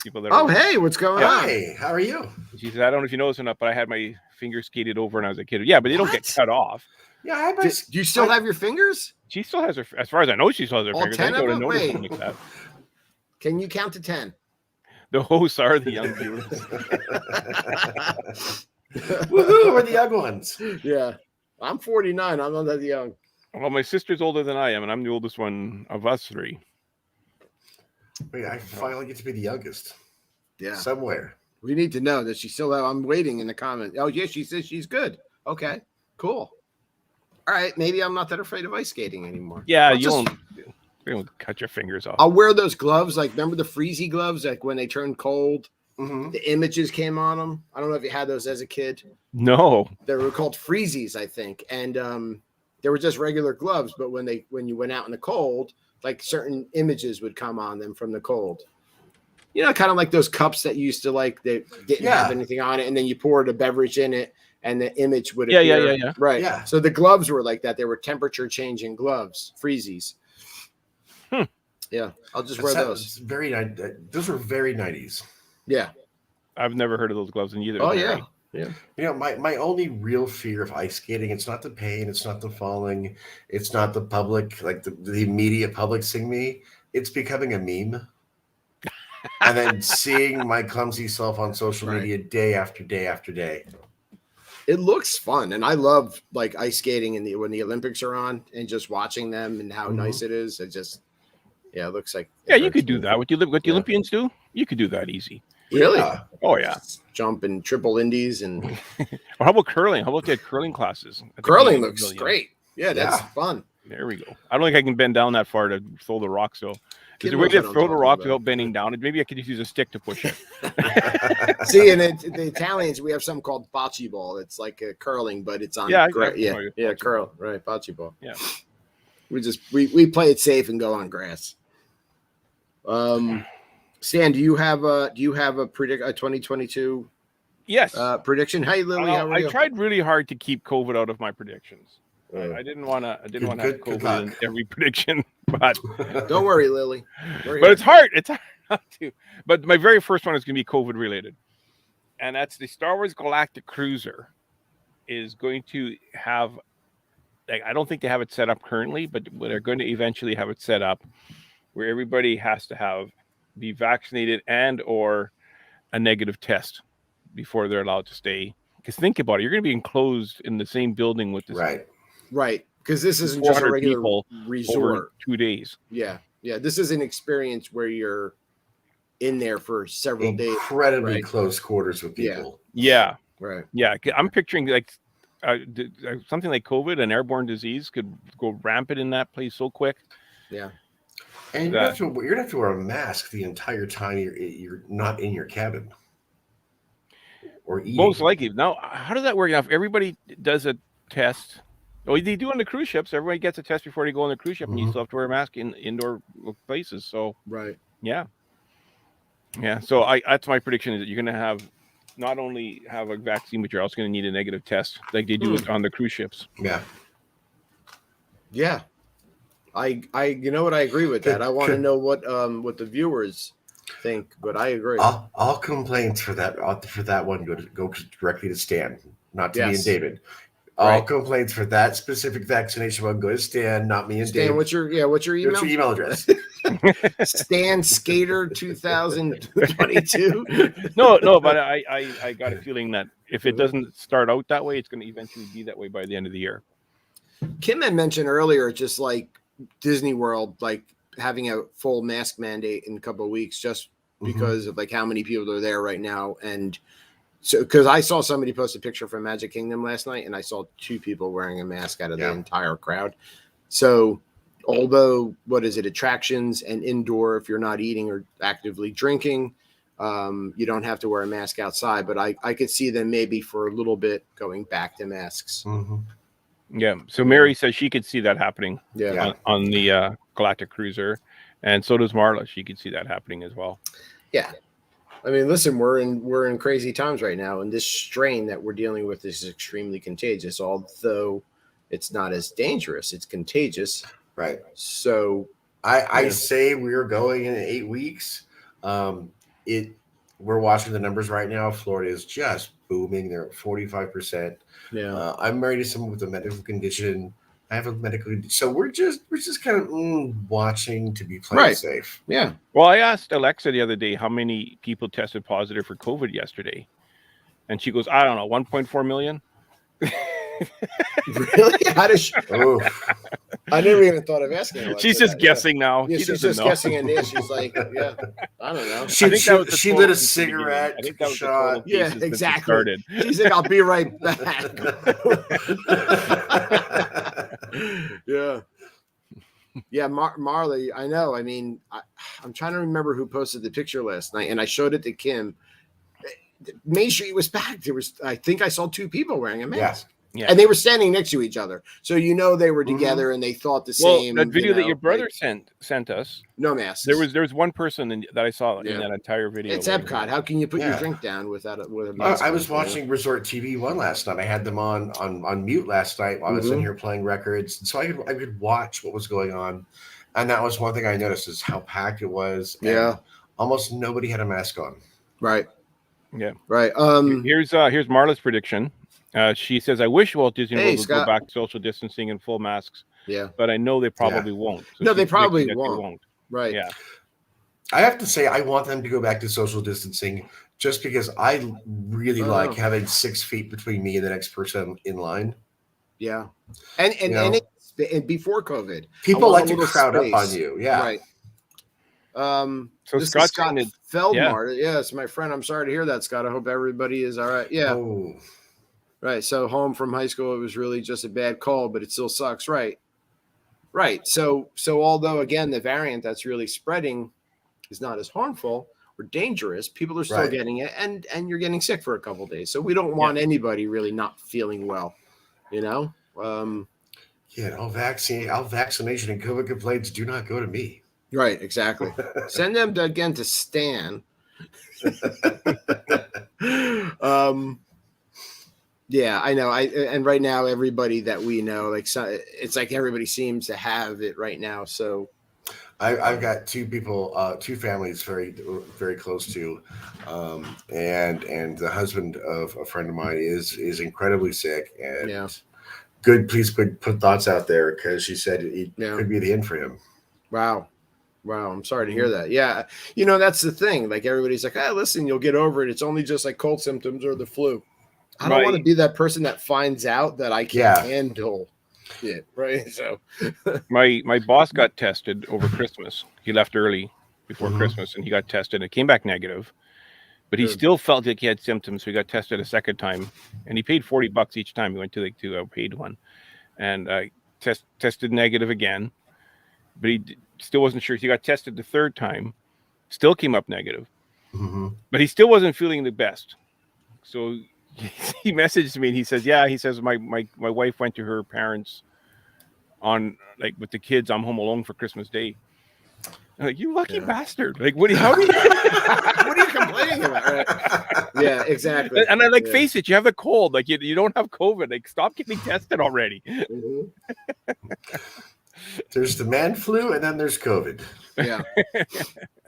A: People that.
B: Oh, hey, what's going on?
C: Hey, how are you?
A: She said, I don't know if you noticed or not, but I had my fingers skated over when I was a kid. Yeah, but they don't get cut off.
B: Yeah, do you still have your fingers?
A: She still has her. As far as I know, she still has her
B: all
A: fingers.
B: 10
A: I
B: of
A: don't
B: them?
A: notice like that.
B: Can you count to 10?
A: The hosts are the young viewers.
C: Woohoo! We're the young ones.
B: Yeah, I'm 49. I'm not that young.
A: Well, my sister's older than I am, and I'm the oldest one of us three.
C: Wait, I finally get to be the youngest.
B: Yeah.
C: Somewhere.
B: We need to know that she's still out. I'm waiting in the comment. Oh, yeah, she says she's good. Okay, cool. All right, maybe I'm not that afraid of ice skating anymore.
A: Yeah, you don't cut your fingers off.
B: I'll wear those gloves. Like, remember the freezy gloves? Like when they turned cold, the images came on them. I don't know if you had those as a kid.
A: No.
B: They were called freezies, I think. And they were just regular gloves. But when you went out in the cold, like certain images would come on them from the cold. You know, kind of like those cups that you used to like, they didn't have anything on it, and then you poured a beverage in it, and the image would appear.
A: Yeah.
B: Right.
C: Yeah.
B: So the gloves were like that. They were temperature changing gloves, freezies. Yeah, I'll just wear those.
C: Those were very 90s.
B: Yeah.
A: I've never heard of those gloves in either.
B: Oh, yeah. Yeah.
C: You know, my only real fear of ice skating, it's not the pain, it's not the falling, it's not the public, like the immediate public seeing me. It's becoming a meme. And then seeing my clumsy self on social media day after day after day.
B: It looks fun, and I love like ice skating when the Olympics are on, and just watching them and how nice it is. It just, it looks like
A: you could do that. What the Olympians do, you could do that easy.
B: Really?
A: Oh yeah,
B: jump and triple indies and.
A: Or how about curling? How about they had curling classes?
B: Curling looks great. Yeah, that's fun.
A: There we go. I don't think I can bend down that far to throw the rock. So, is there a way to throw the rock without bending down? And maybe I could just use a stick to push it.
B: See, and the Italians, we have something called bocce ball. It's like a curling, but it's on curl, right? Bocce ball.
A: Yeah.
B: We play it safe and go on grass. Stan, do you have a 2022 prediction? Hey, Lily, how are you?
A: I tried really hard to keep COVID out of my predictions. I didn't want to have COVID in every prediction, but
B: don't worry, Lily.
A: But it's hard. It's hard not to. But my very first one is going to be COVID related, and that's the Star Wars Galactic Cruiser is going to have. Like, I don't think they have it set up currently, but they're going to eventually have it set up where everybody has to be vaccinated and or a negative test before they're allowed to stay. Because think about it, you're going to be enclosed in the same building with this.
B: Right. Because this isn't just a regular resort.
A: Over 2 days.
B: Yeah. This is an experience where you're in there for several days.
C: Incredibly close quarters with people.
A: Yeah.
B: Right.
A: Yeah. I'm picturing like something like COVID, an airborne disease, could go rampant in that place so quick.
B: Yeah.
C: And you're gonna have to wear a mask the entire time you're not in your cabin. Or eating.
A: Most likely. Now, how does that work? Now, if everybody does a test, they do on the cruise ships. Everybody gets a test before they go on the cruise ship, and you still have to wear a mask in indoor places. So, yeah. So that's my prediction is that you're going to not only have a vaccine, but you're also going to need a negative test, like they do on the cruise ships.
C: Yeah.
B: Yeah. I you know what, I agree with that. I want to know what the viewers think, but I agree.
C: All complaints for that one go directly to Stan, not to me and David. All complaints for that specific vaccination one go to Stan, not me and David.
B: What's your email?
C: What's your email address?
B: Stan Skater 2022.
A: No, but I got a feeling that if it doesn't start out that way, it's going to eventually be that way by the end of the year.
B: Kim had mentioned earlier, just like Disney World, like having a full mask mandate in a couple of weeks, just because of like how many people are there right now. And so, because I saw somebody post a picture from Magic Kingdom last night, and I saw 2 people wearing a mask out of the entire crowd. So, although attractions and indoor, if you're not eating or actively drinking, you don't have to wear a mask outside. But I could see them maybe for a little bit going back to masks.
A: Yeah. So Mary says she could see that happening.
B: Yeah.
A: On the Galactic Cruiser, and so does Marla. She could see that happening as well.
B: Yeah. I mean, listen, we're in crazy times right now, and this strain that we're dealing with is extremely contagious. Although it's not as dangerous, it's contagious.
C: Right.
B: So
C: I say we're going in 8 weeks. We're watching the numbers right now. Florida is just booming. They're at 45%.
B: Yeah.
C: I'm married to someone with a medical condition. I have a medical condition. So we're just kind of watching to be playing safe.
B: Yeah.
A: Well, I asked Alexa the other day how many people tested positive for COVID yesterday. And she goes, I don't know, 1.4 million.
B: Really? How does she? Oh. I never even thought of asking her.
A: She's just guessing now.
B: Yeah, she's just guessing in there. She's like, I don't know.
C: She lit a cigarette.
A: I think that was
C: shot.
B: Yeah, exactly. She's like, I'll be right back. Yeah, Marley, I know. I mean, I'm trying to remember who posted the picture last night, and I showed it to Kim. Main Street was packed. I think I saw 2 people wearing a mask. And they were standing next to each other, so they were together and they thought the same.
A: That video that your brother sent us,
B: no masks.
A: There was one person that I saw in that entire video.
B: It's Epcot. How can you put your drink down without a mask?
C: I was watching Resort TV 1 last night. I had them on mute last night while I was in here playing records, and so I could watch what was going on. And that was one thing I noticed is how packed it was.
B: Yeah,
C: almost nobody had a mask on.
B: Right.
A: Yeah.
B: Right.
A: Here's Marla's prediction. She says, "I wish Walt Disney World would go back to social distancing and full masks.
B: Yeah,
A: but I know they probably won't. So
B: no, they probably won't. Right.
A: Yeah.
C: I have to say, I want them to go back to social distancing just because I really like having 6 feet between me and the next person in line.
B: Yeah, and before COVID,
C: people like to crowd up on you. Yeah.
B: Right.
A: So
B: this is Scott Feldmar. Yes, my friend. I'm sorry to hear that, Scott. I hope everybody is all right. Yeah.
C: Oh.
B: Right. So home from high school, it was really just a bad cold, but it still sucks. Right. Right. So although again the variant that's really spreading is not as harmful or dangerous, people are still getting it, and you're getting sick for a couple of days. So we don't want anybody really not feeling well. All
C: vaccination and COVID complaints do not go to me.
B: Right. Exactly. Send them to Stan. Yeah, I know. And right now, everybody that we know, it's like everybody seems to have it right now. So,
C: I've got two people, two families very, very close to, and the husband of a friend of mine is incredibly sick. And please put thoughts out there because she said it could be the end for him.
B: Wow, I'm sorry to hear that. Yeah, that's the thing. Like everybody's like, listen, you'll get over it. It's only just like cold symptoms or the flu. I don't want to be that person that finds out that I can't handle it, right? So
A: my boss got tested over Christmas. He left early before Christmas and he got tested. It came back negative, but he still felt like he had symptoms. So he got tested a second time and he paid $40 each time. He went to a paid one and tested negative again, but he still wasn't sure. So he got tested the third time, still came up negative, but he still wasn't feeling the best. So he messaged me and he says, my wife went to her parents on with the kids. I'm home alone for Christmas Day. I'm like, you lucky bastard. Like, what are you
B: complaining about? Right? Yeah, exactly.
A: And I face it. You have the cold. Like you don't have COVID. Like stop getting tested already.
C: There's the man flu and then there's COVID.
B: Yeah.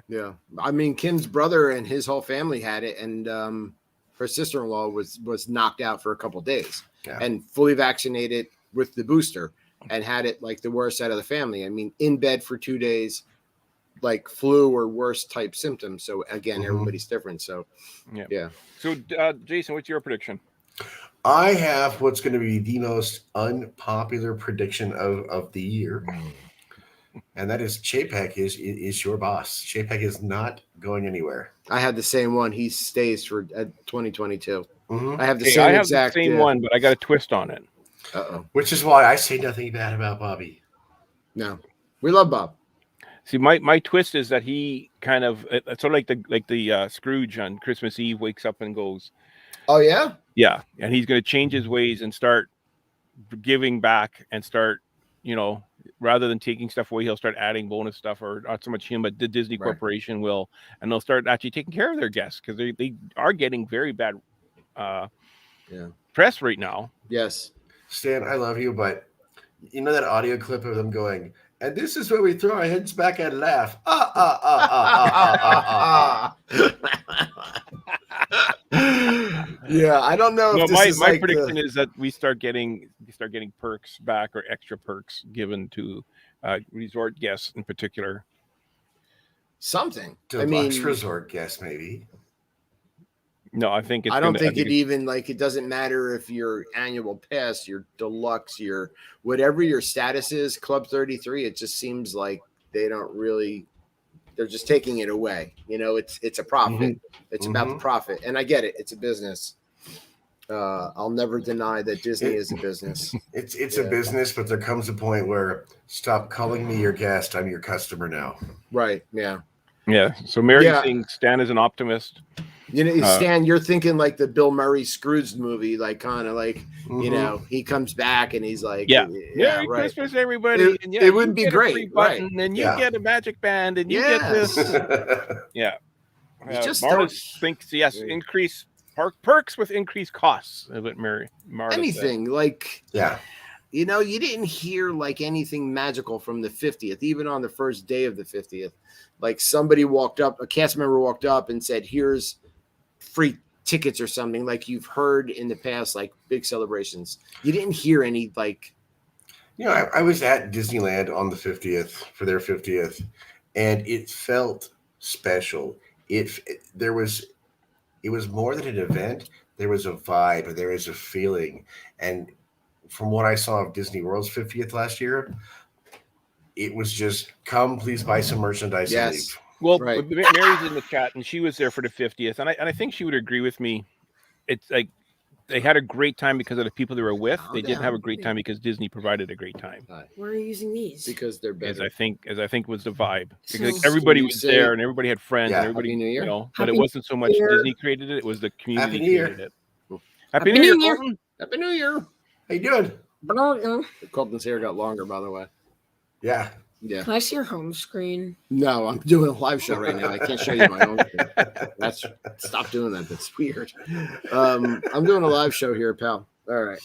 B: Yeah. I mean, Kim's brother and his whole family had it. And, her sister-in-law was knocked out for a couple of days and fully vaccinated with the booster and had it like the worst out of the family. I mean, in bed for 2 days, like flu or worse type symptoms. So again, everybody's different. So yeah.
A: So Jason, what's your prediction?
C: I have what's going to be the most unpopular prediction of the year. And that is Chapek is your boss. Chapek is not going anywhere.
B: I had the same one. He stays for 2022.
C: Mm-hmm.
B: I have the same
A: one, but I got a twist on it.
C: Which is why I say nothing bad about Bobby.
B: No, we love Bob.
A: See, my twist is that he kind of sort of like the Scrooge on Christmas Eve wakes up and goes,
B: "Oh yeah,
A: yeah," and he's going to change his ways and start giving back and start, rather than taking stuff away, he'll start adding bonus stuff, or not so much him, but the Disney Corporation will, and they'll start actually taking care of their guests because they are getting very bad press right now.
B: Yes,
C: Stan, I love you, but you know that audio clip of them going, and this is where we throw our heads back and laugh.
B: Yeah, I don't know. If
A: my prediction is that we start getting perks back or extra perks given to resort guests in particular.
B: Something.
C: Deluxe resort guests, maybe.
A: No, I think
B: I don't think it doesn't matter if your annual pass, your deluxe, your whatever your status is, Club 33. It just seems like they're just taking it away. It's a profit. It's about the profit, and I get it. It's a business. I'll never deny that Disney is a business.
C: It's a business, but there comes a point where stop calling me your guest. I'm your customer now.
B: Right. Yeah.
A: Yeah. So Mary's saying Stan is an optimist.
B: You know, Stan, you're thinking like the Bill Murray Scrooge movie, like kind of like, you know, he comes back and he's like,
A: Merry
B: right.
A: Christmas, everybody.
B: It would be great, right?
A: And you get a magic band, and you get this.
B: Just
A: Marla thinks increase perks with increased costs. What Marla
B: anything
A: said.
B: Like you know, you didn't hear like anything magical from the 50th, even on the first day of the 50th. Like somebody walked up, a cast member walked up and said, "Here's free tickets" or something, like you've heard in the past, like big celebrations. You didn't hear any like.
C: You know, I was at Disneyland on the 50th for their 50th, and it felt special. It was more than an event. There was a vibe, there was a feeling, and from what I saw of Disney World's 50th last year, it was just come, please buy some merchandise and leave.
A: Well, Mary's in the chat, and she was there for the 50th, and I think she would agree with me. It's like they had a great time because of the people they were with. They didn't have a great time because Disney provided a great time.
D: Why are you using these?
B: Because they're better.
A: As I think was the vibe. Because like everybody was there, and everybody had friends, and everybody,
B: Happy New Year.
A: You know, but it wasn't so much Disney created it; it was the community created it.
B: Happy New Year! Happy New Year!
C: How you doing?
B: Colton's hair got longer, by the way.
C: Yeah.
D: Can I see your home screen?
B: No, I'm doing a live show right now. I can't show you my own screen. Stop doing that. That's weird. I'm doing a live show here, pal. All right.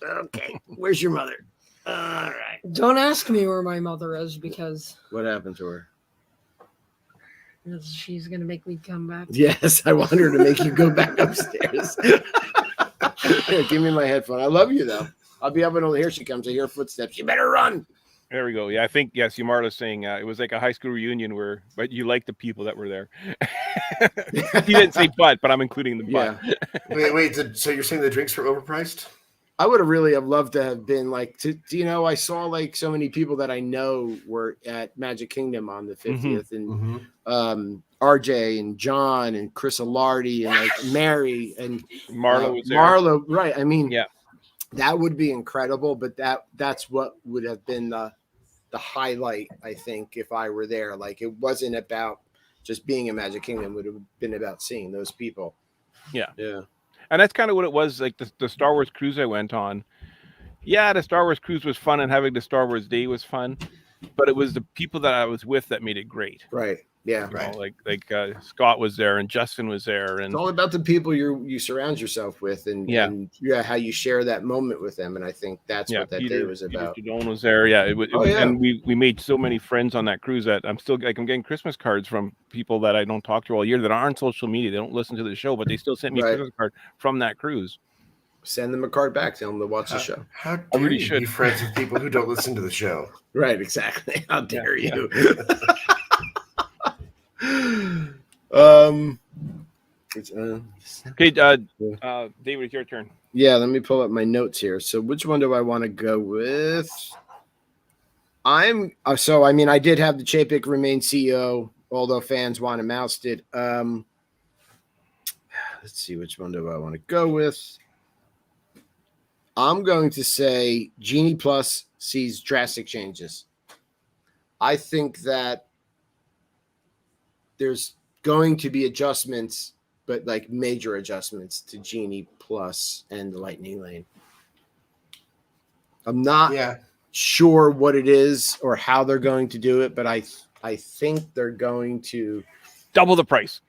B: Okay. Where's your mother? All right.
D: Don't ask me where my mother is because.
B: What happened to her?
D: She's gonna make me come back.
B: Yes, I want her to make you go back upstairs. Here, give me my headphone. I love you though. I'll be able to. Here she comes. I hear footsteps. You better run.
A: There we go. Yeah, I think Marla's saying it was like a high school reunion but you like the people that were there. He didn't say but I'm including the but.
C: Wait. So you're saying the drinks were overpriced?
B: I would have loved to have been like, you know, I saw like so many people that I know were at Magic Kingdom on the 50th, and RJ and John and Chris Alardi and like Mary and
A: Marla was there.
B: Marla, right? I mean, that would be incredible, but that's what would have been the highlight, I think, if I were there. Like it wasn't about just being in Magic Kingdom; it would have been about seeing those people.
A: Yeah.
B: And
A: that's kind of what it was. Like the Star Wars cruise I went on. Yeah, the Star Wars cruise was fun, and having the Star Wars day was fun. But it was the people that I was with that made it great.
B: Right. Yeah.
A: You know, like Scott was there and Justin was there, and
B: it's all about the people you surround yourself with, and how you share that moment with them. And I think that's what that day was about.
A: Peter Jadone was there. Yeah, it was, and we made so many friends on that cruise that I'm getting Christmas cards from people that I don't talk to all year that aren't on social media. They don't listen to the show, but they still sent me a Christmas card from that cruise.
B: Send them a card back. Tell them to watch the show.
C: How dare you be friends with people who don't listen to the show?
B: Right, exactly. How dare you?
A: Okay, David, it's your turn.
B: Yeah, let me pull up my notes here. So which one do I want to go with? I did have the Chapek remain CEO, although fans want him ousted. Let's see, which one do I want to go with? I'm going to say Genie Plus sees drastic changes. I think that there's going to be adjustments, but like major adjustments to Genie Plus and the Lightning Lane. I'm not sure what it is or how they're going to do it, but I think they're going to
A: double the price.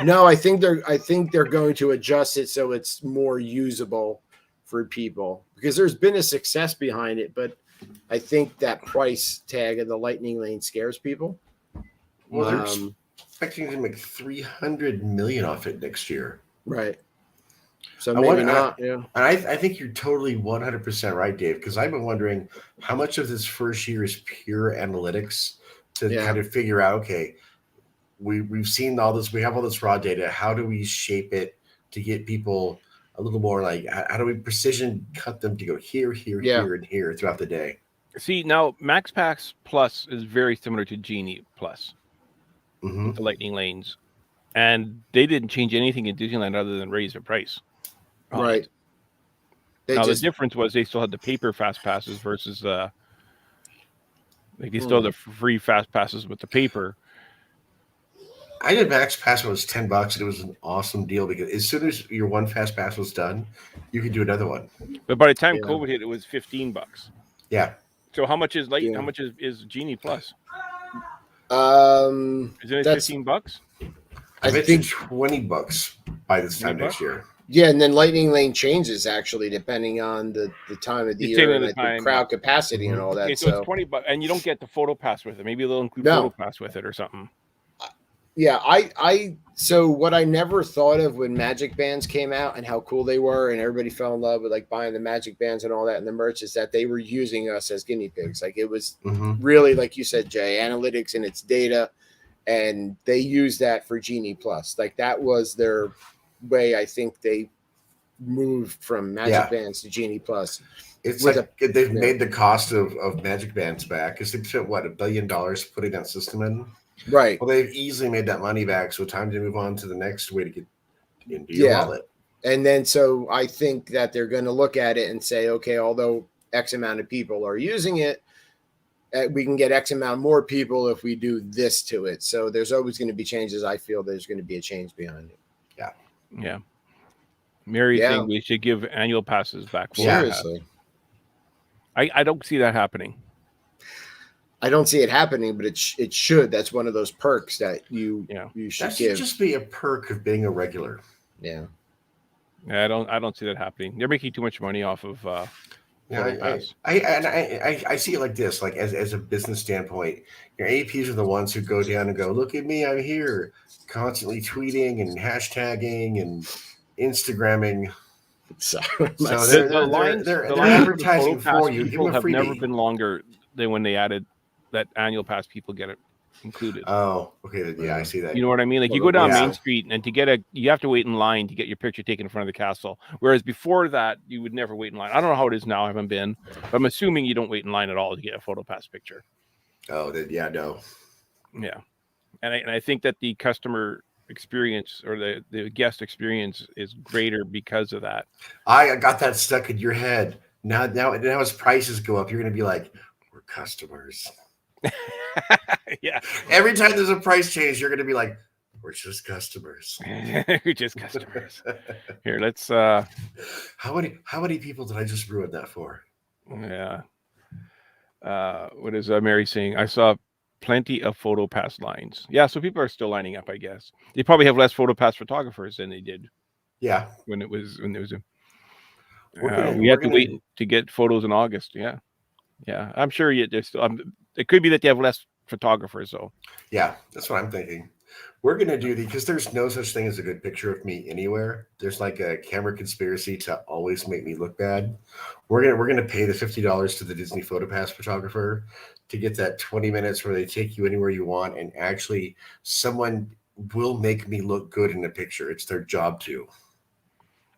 B: No, I think they're going to adjust it so it's more usable for people, because there's been a success behind it, but I think that price tag of the Lightning Lane scares people.
C: Well, they're expecting to make $300 million off it next year.
B: Right. So maybe not.
C: And I think you're totally 100% right, Dave, because I've been wondering how much of this first year is pure analytics to kind of figure out, okay, we've seen all this, we have all this raw data. How do we shape it to get people a little more like, how do we precision cut them to go here, and here throughout the day?
A: See, now Max Pass Plus is very similar to Genie Plus, the Lightning Lanes, and they didn't change anything in Disneyland other than raise their price.
B: Right.
A: The difference was they still had the paper fast passes versus they still had the free fast passes with the paper.
C: I did Max Pass when it was $10, and it was an awesome deal because as soon as your one fast pass was done, you could do another one.
A: But by the time
B: Yeah.
A: COVID hit, it was $15.
C: Yeah.
A: So how much is
B: Yeah.
A: How much is Genie Plus?
B: Isn't
A: it $15?
C: I bet you $20 by this time
A: $20?
C: next year.
B: Yeah, and then Lightning Lane changes actually depending on the time of the year and the crowd capacity and all that.
A: Okay, so it's $20, and you don't get the photo pass with it. Maybe they'll include photo pass with it or something.
B: Yeah, so what I never thought of when Magic Bands came out and how cool they were, and everybody fell in love with like buying the Magic Bands and all that and the merch, is that they were using us as guinea pigs. Like it was really, like you said, Jay, analytics and its data, and they used that for Genie Plus. Like that was their way. I think they moved from Magic Bands to Genie Plus.
C: It's like they've made the cost of Magic Bands back because they spent what $1 billion putting that system in.
B: Right.
C: Well, they've easily made that money back, so time to move on to the next way to get into your wallet.
B: And then so I think that they're going to look at it and say, okay, although X amount of people are using it, we can get X amount more people if we do this to it. So there's always going to be changes. I feel there's going to be a change behind it.
C: Yeah.
A: Yeah. Mary think we should give annual passes back.
B: Seriously.
A: I don't see that happening.
B: I don't see it happening, but it should. That's one of those perks that you should give.
C: That should just be a perk of being a regular.
B: Yeah.
A: I don't see that happening. They're making too much money off of
C: I see it like this, like as a business standpoint, your APs are the ones who go down and go, look at me, I'm here, constantly tweeting and hashtagging and Instagramming.
B: So
C: they're advertising for you.
A: People have never been longer than when they added that annual pass. People get it included.
C: Oh, okay. Yeah, I see that.
A: You know what I mean? Like you go down Main Street and you have to wait in line to get your picture taken in front of the castle. Whereas before that, you would never wait in line. I don't know how it is now. I haven't been, but I'm assuming you don't wait in line at all to get a photo pass picture.
C: Oh, no.
A: Yeah, and I think that the customer experience or the guest experience is greater because of that.
C: I got that stuck in your head. Now as prices go up, you're going to be like, we're customers.
A: Yeah.
C: Every time there's a price change, you're going to be like, we're just customers.
A: We're just customers. Here, let's.
C: How many people did I just ruin that for?
A: Yeah. What is Mary saying? I saw plenty of photo pass lines. Yeah, so people are still lining up. I guess they probably have less photo pass photographers than they did.
C: Yeah.
A: When there was we had to wait to get photos in August. Yeah. Yeah, I'm sure there's still. It could be that they have less photographers, though.
C: Yeah, that's what I'm thinking. We're going to do because there's no such thing as a good picture of me anywhere. There's like a camera conspiracy to always make me look bad. We're gonna pay the $50 to the Disney PhotoPass photographer to get that 20 minutes where they take you anywhere you want, and actually someone will make me look good in a picture. It's their job to.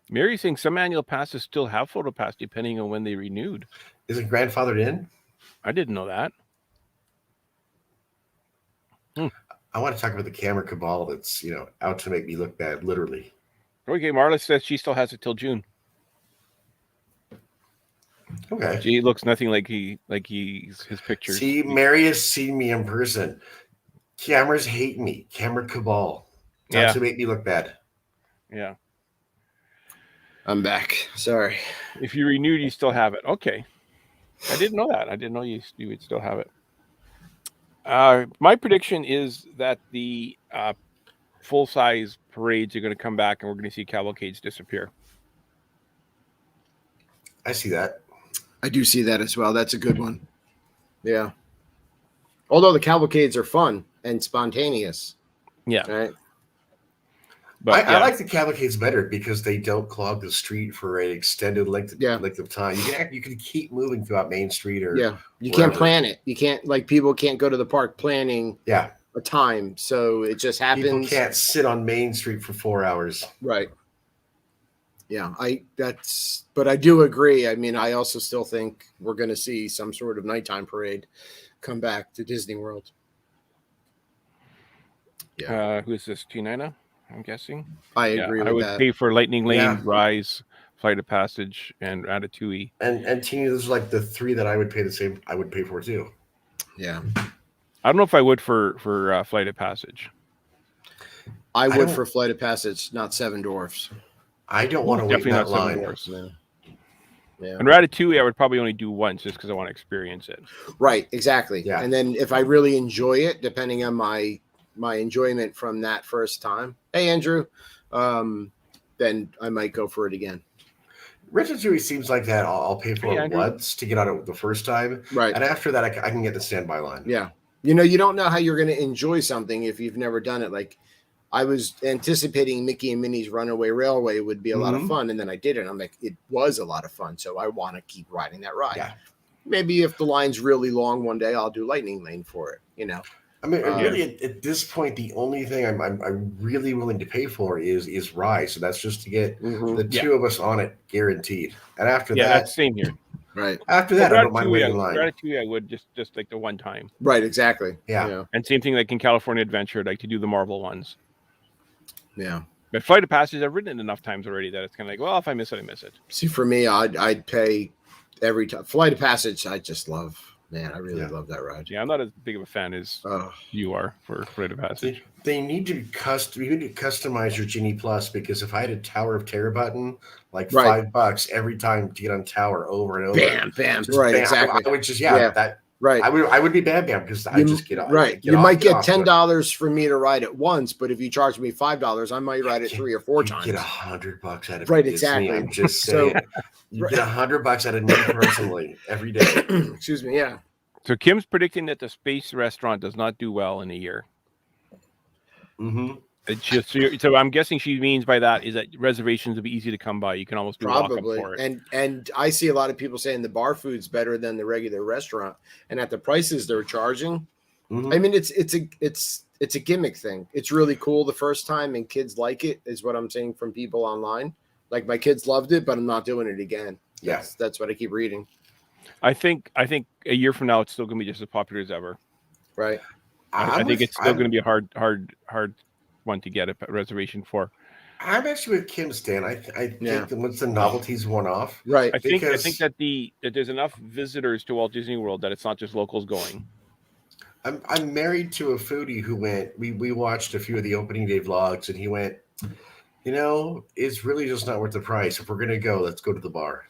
A: Mary's saying some annual passes still have PhotoPass depending on when they renewed.
C: Is it grandfathered in?
A: I didn't know that.
C: I want to talk about the camera cabal that's out to make me look bad, literally.
A: Okay, Marla says she still has it till June.
C: Okay.
A: She looks nothing like his pictures.
C: See, Mary has seen me in person. Cameras hate me. Camera cabal. Out to make me look bad.
A: Yeah.
B: I'm back. Sorry.
A: If you renewed, you still have it. Okay. I didn't know that. I didn't know you would still have it. My prediction is that the full-size parades are going to come back and we're going to see cavalcades disappear.
C: I see that.
B: I do see that as well. That's a good one. Yeah. Although the cavalcades are fun and spontaneous.
A: Yeah.
B: Right.
C: But I like the cavalcades better because they don't clog the street for an extended length of time. You can keep moving throughout Main Street or
B: you can't plan it. You can't people can't go to the park planning a time. So it just happens.
C: People can't sit on Main Street for 4 hours.
B: Right. Yeah, but I do agree. I mean, I also still think we're going to see some sort of nighttime parade come back to Disney World.
A: Yeah. Who is this? T9? I'm guessing.
B: I agree with that.
A: I would pay for Lightning Lane, Rise, Flight of Passage, and Ratatouille.
C: And Tina, those are like the three that I would pay I would pay for too.
B: Yeah.
A: I don't know if I would for Flight of Passage.
B: I would for Flight of Passage, not Seven Dwarfs.
C: I don't want to wait in that line.
B: Yeah.
A: And Ratatouille, I would probably only do once just because I want to experience it.
B: Right, exactly.
C: Yeah.
B: And then if I really enjoy it, depending on my enjoyment from that first time, hey Andrew, then I might go for it again.
C: Ratatouille seems like that. I'll pay for it once to get on it the first time,
B: right?
C: And after that, I can get the standby line.
B: Yeah, you know, you don't know how you're going to enjoy something if you've never done it. Like I was anticipating Mickey and Minnie's Runaway Railway would be a lot of fun, and then I did it. And I'm like, it was a lot of fun, so I want to keep riding that ride.
C: Yeah.
B: Maybe if the line's really long one day, I'll do Lightning Lane for it. You know.
C: I mean, really, at this point, the only thing I'm really willing to pay for is Rise. So that's just to get the two of us on it, guaranteed. And after that,
A: that's same here.
B: Right.
C: After that, I don't mind waiting in line.
A: Ratatouille, I would just like the one time.
B: Right. Exactly.
C: Yeah.
A: And same thing like in California Adventure, I'd like to do the Marvel ones.
B: Yeah.
A: But Flight of Passage, I've ridden it enough times already that it's kind of like, well, if I miss it, I miss it.
B: See, for me, I'd pay every time. Flight of Passage, I just love. Man, I really love that ride.
A: Yeah, I'm not as big of a fan as you are for Flight of Passage.
C: They need to customize your Genie Plus, because if I had a Tower of Terror button, like $5 every time to get on Tower over and over.
B: Bam. Right, exactly.
C: I would just right. I would be Bam because I just get on.
B: Right. You might get $10 for me to ride it once, but if you charge me $5, I might ride it 3 or 4 times.
C: Get $100 out of
B: right,
C: Disney.
B: exactly.
C: I'm just saying. You get $100 out of me personally every day.
B: Excuse me. Yeah.
A: So Kim's predicting that the space restaurant does not do well in a year.
C: Mm-hmm.
A: It's just so I'm guessing she means by that is that reservations will be easy to come by. You can almost do
B: probably
A: walk up for it.
B: And I see a lot of people saying the bar food's better than the regular restaurant, and at the prices they're charging. I mean, it's a gimmick thing. It's really cool the first time, and kids like it, is what I'm saying from people online. Like my kids loved it, but I'm not doing it again.
C: Yes,
B: that's what I keep reading.
A: I think a year from now it's still going to be just as popular as ever.
B: Right.
A: I think it's still going to be a hard one to get a reservation for.
C: I'm actually with Kim Stan. I think that once the novelty's worn off,
B: right?
A: I think that that there's enough visitors to Walt Disney World that it's not just locals going.
C: I'm married to a foodie who went. We watched a few of the opening day vlogs, and he went, you know, it's really just not worth the price. If we're gonna go, let's go to the bar.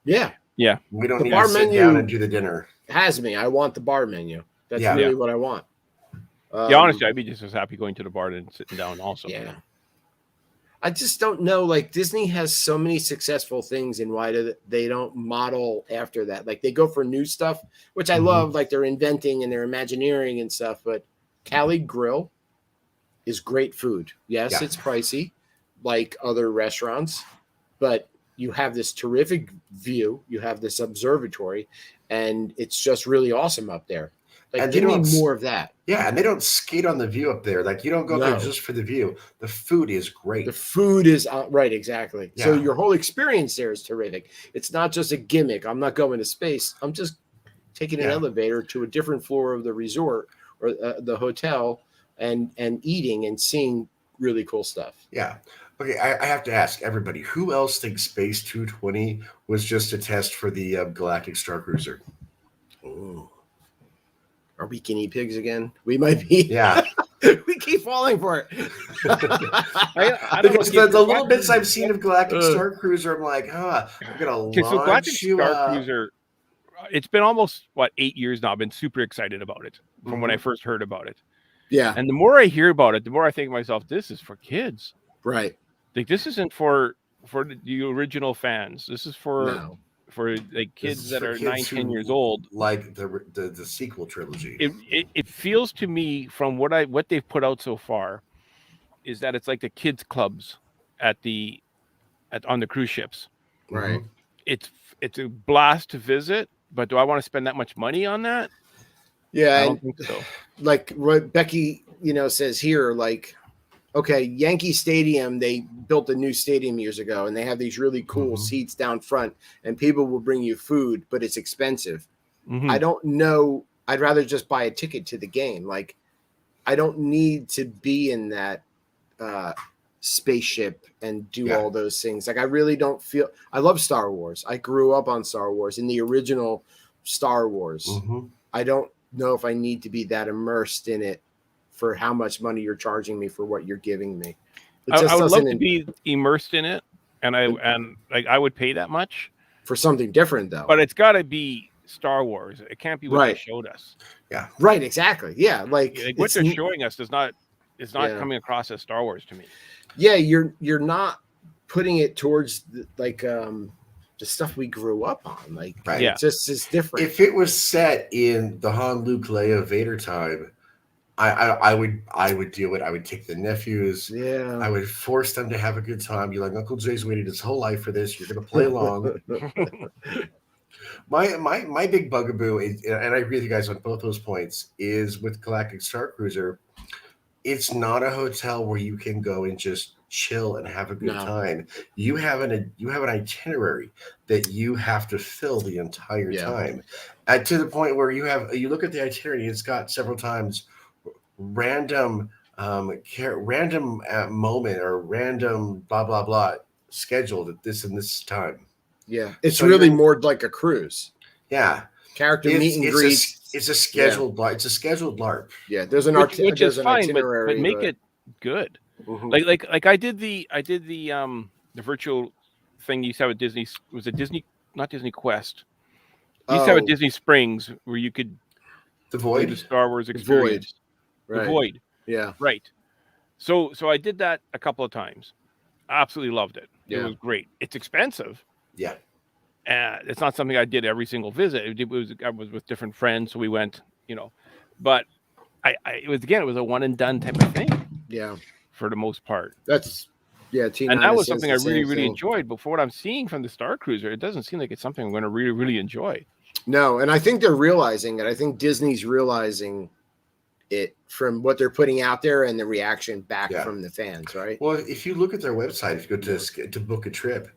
B: Yeah.
A: Yeah.
C: We don't need to sit down and do the dinner.
B: Has me. I want the bar menu. That's really what I want.
A: Honestly, I'd be just as happy going to the bar than sitting down also.
B: Yeah. I just don't know. Like Disney has so many successful things, and why they don't model after that? Like they go for new stuff, which I love. Like they're inventing and they're Imagineering and stuff. But Cali Grill is great food. Yes, it's pricey, like other restaurants, but you have this terrific view. You have this observatory, and it's just really awesome up there. Like, give me more of that.
C: Yeah, and they don't skate on the view up there. Like you don't go there just for the view. The food is great.
B: The food is right, exactly. Yeah. So your whole experience there is terrific. It's not just a gimmick. I'm not going to space. I'm just taking an elevator to a different floor of the resort or the hotel and eating and seeing really cool stuff.
C: Yeah. Okay, I have to ask everybody, who else thinks Space 220 was just a test for the Galactic Star Cruiser?
B: Ooh. Are we guinea pigs again? We might be.
C: Yeah.
B: We keep falling for it.
C: I don't know. The little bits I've seen of Galactic Star Cruiser, I'm like, I'm going to launch
A: so Galactic
C: you
A: Star Cruiser, it's been almost, 8 years now. I've been super excited about it from when I first heard about it.
B: Yeah.
A: And the more I hear about it, the more I think to myself, this is for kids.
B: Right.
A: Like, this isn't for the original fans. This is for like kids that are 9-10 years old,
C: like the sequel trilogy.
A: It feels to me from what they've put out so far is that it's like the kids clubs on the cruise ships.
B: Right.
A: It's a blast to visit, but do I want to spend that much money on that?
B: Yeah,
A: I don't think so.
B: Like what Becky, says here, like, okay, Yankee Stadium, they built a new stadium years ago, and they have these really cool seats down front, and people will bring you food, but it's expensive. I don't know. I'd rather just buy a ticket to the game. Like, I don't need to be in that spaceship and do all those things. Like, I really don't feel. I love Star Wars. I grew up on Star Wars, in the original Star Wars. I don't know if I need to be that immersed in it for how much money you're charging me for what you're giving me. It
A: I
B: just
A: would love
B: doesn't
A: to be immersed in it, and I would pay that much
B: for something different though.
A: but it's got to be Star Wars. It can't be what they
B: Right.
A: showed us.
C: Yeah.
B: Right. Exactly. Yeah. Like
A: what they're showing us is not coming across as Star Wars to me.
B: Yeah. You're not putting it towards the stuff we grew up on. Like,
C: Right.
A: Yeah.
B: it's different.
C: If it was set in the Han, Luke, Leia, Vader time, I would do it. I would take the nephews.
B: Yeah.
C: I would force them to have a good time. You're like, Uncle Jay's waited his whole life for this. You're gonna play along. My big bugaboo is, and I agree with you guys on both those points, is with Galactic Star Cruiser. It's not a hotel where you can go and just chill and have a good time. You have an itinerary that you have to fill the entire time, to the point where you look at the itinerary. It's got several times random moment or random blah blah blah scheduled at this and this time.
B: Yeah, it's so really more like a cruise.
C: Yeah,
B: character meet and greet.
C: It's a scheduled. Yeah. It's a scheduled LARP.
B: Yeah, there's an
A: which is fine,
B: itinerary,
A: but make it good. Mm-hmm. Like I did the virtual thing you saw with Disney. Was it Disney? Not Disney Quest. You used to have a Disney Springs where you could
C: the Void,
A: the Star Wars experience.
B: Right.
A: The Void.
B: Yeah.
A: Right. So I did that a couple of times. Absolutely loved it. Yeah. It was great. It's expensive.
C: Yeah.
A: It's not something I did every single visit. I was with different friends, so we went, but it was a one and done type of thing.
B: Yeah.
A: For the most part.
B: That's
A: and that was something I really enjoyed. But for what I'm seeing from the Star Cruiser, it doesn't seem like it's something I'm going to really, really enjoy.
B: No, and I think they're realizing it. I think Disney's realizing it from what they're putting out there and the reaction back from the fans, right?
C: Well, if you look at their website, if you go to book a trip,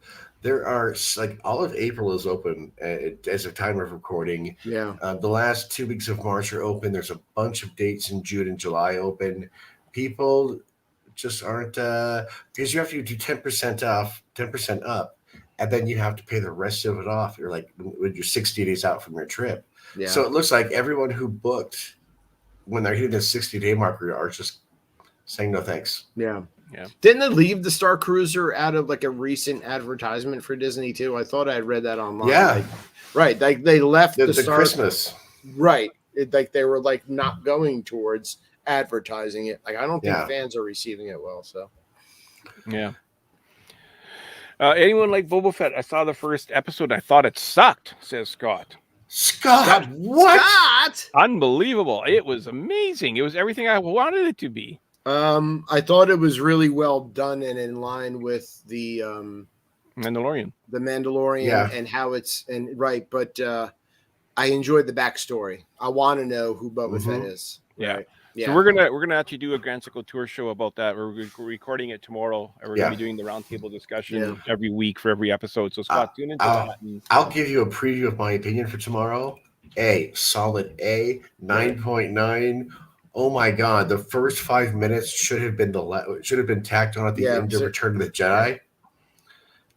C: there are like all of April is open as of time of recording.
B: Yeah.
C: The last 2 weeks of March are open. There's a bunch of dates in June and July open. People just aren't because you have to do 10% off, 10% up, and then you have to pay the rest of it off. You're like when you're 60 days out from your trip.
B: Yeah.
C: So it looks like everyone who booked when they're hitting the 60-day marker are just saying no thanks.
B: Yeah.
A: Yeah.
B: Didn't they leave the Star Cruiser out of like a recent advertisement for Disney too? I thought I had read that online.
C: Yeah.
B: Right. Like they left the Star
C: Christmas.
B: Right. Like they were like not going towards advertising it. Like I don't think fans are receiving it well. So
A: yeah. Anyone like Boba Fett? I saw the first episode. I thought it sucked, says Scott.
C: Scott, what?
B: Scott?
A: Unbelievable. It was amazing. It was everything I wanted it to be.
B: I thought it was really well done and in line with the
A: Mandalorian.
B: The Mandalorian and how it's right, but I enjoyed the backstory. I want to know who Boba Fett is.
A: Yeah.
B: Right? Yeah.
A: So we're gonna actually do a Grand Circle tour show about that. We're recording it tomorrow, and we're gonna be doing the roundtable discussion every week for every episode. So Scott, tune into that.
C: I'll give you a preview of my opinion for tomorrow. Solid A, 9.9. Oh my God! The first 5 minutes should have been tacked on at the end of Return of the Jedi.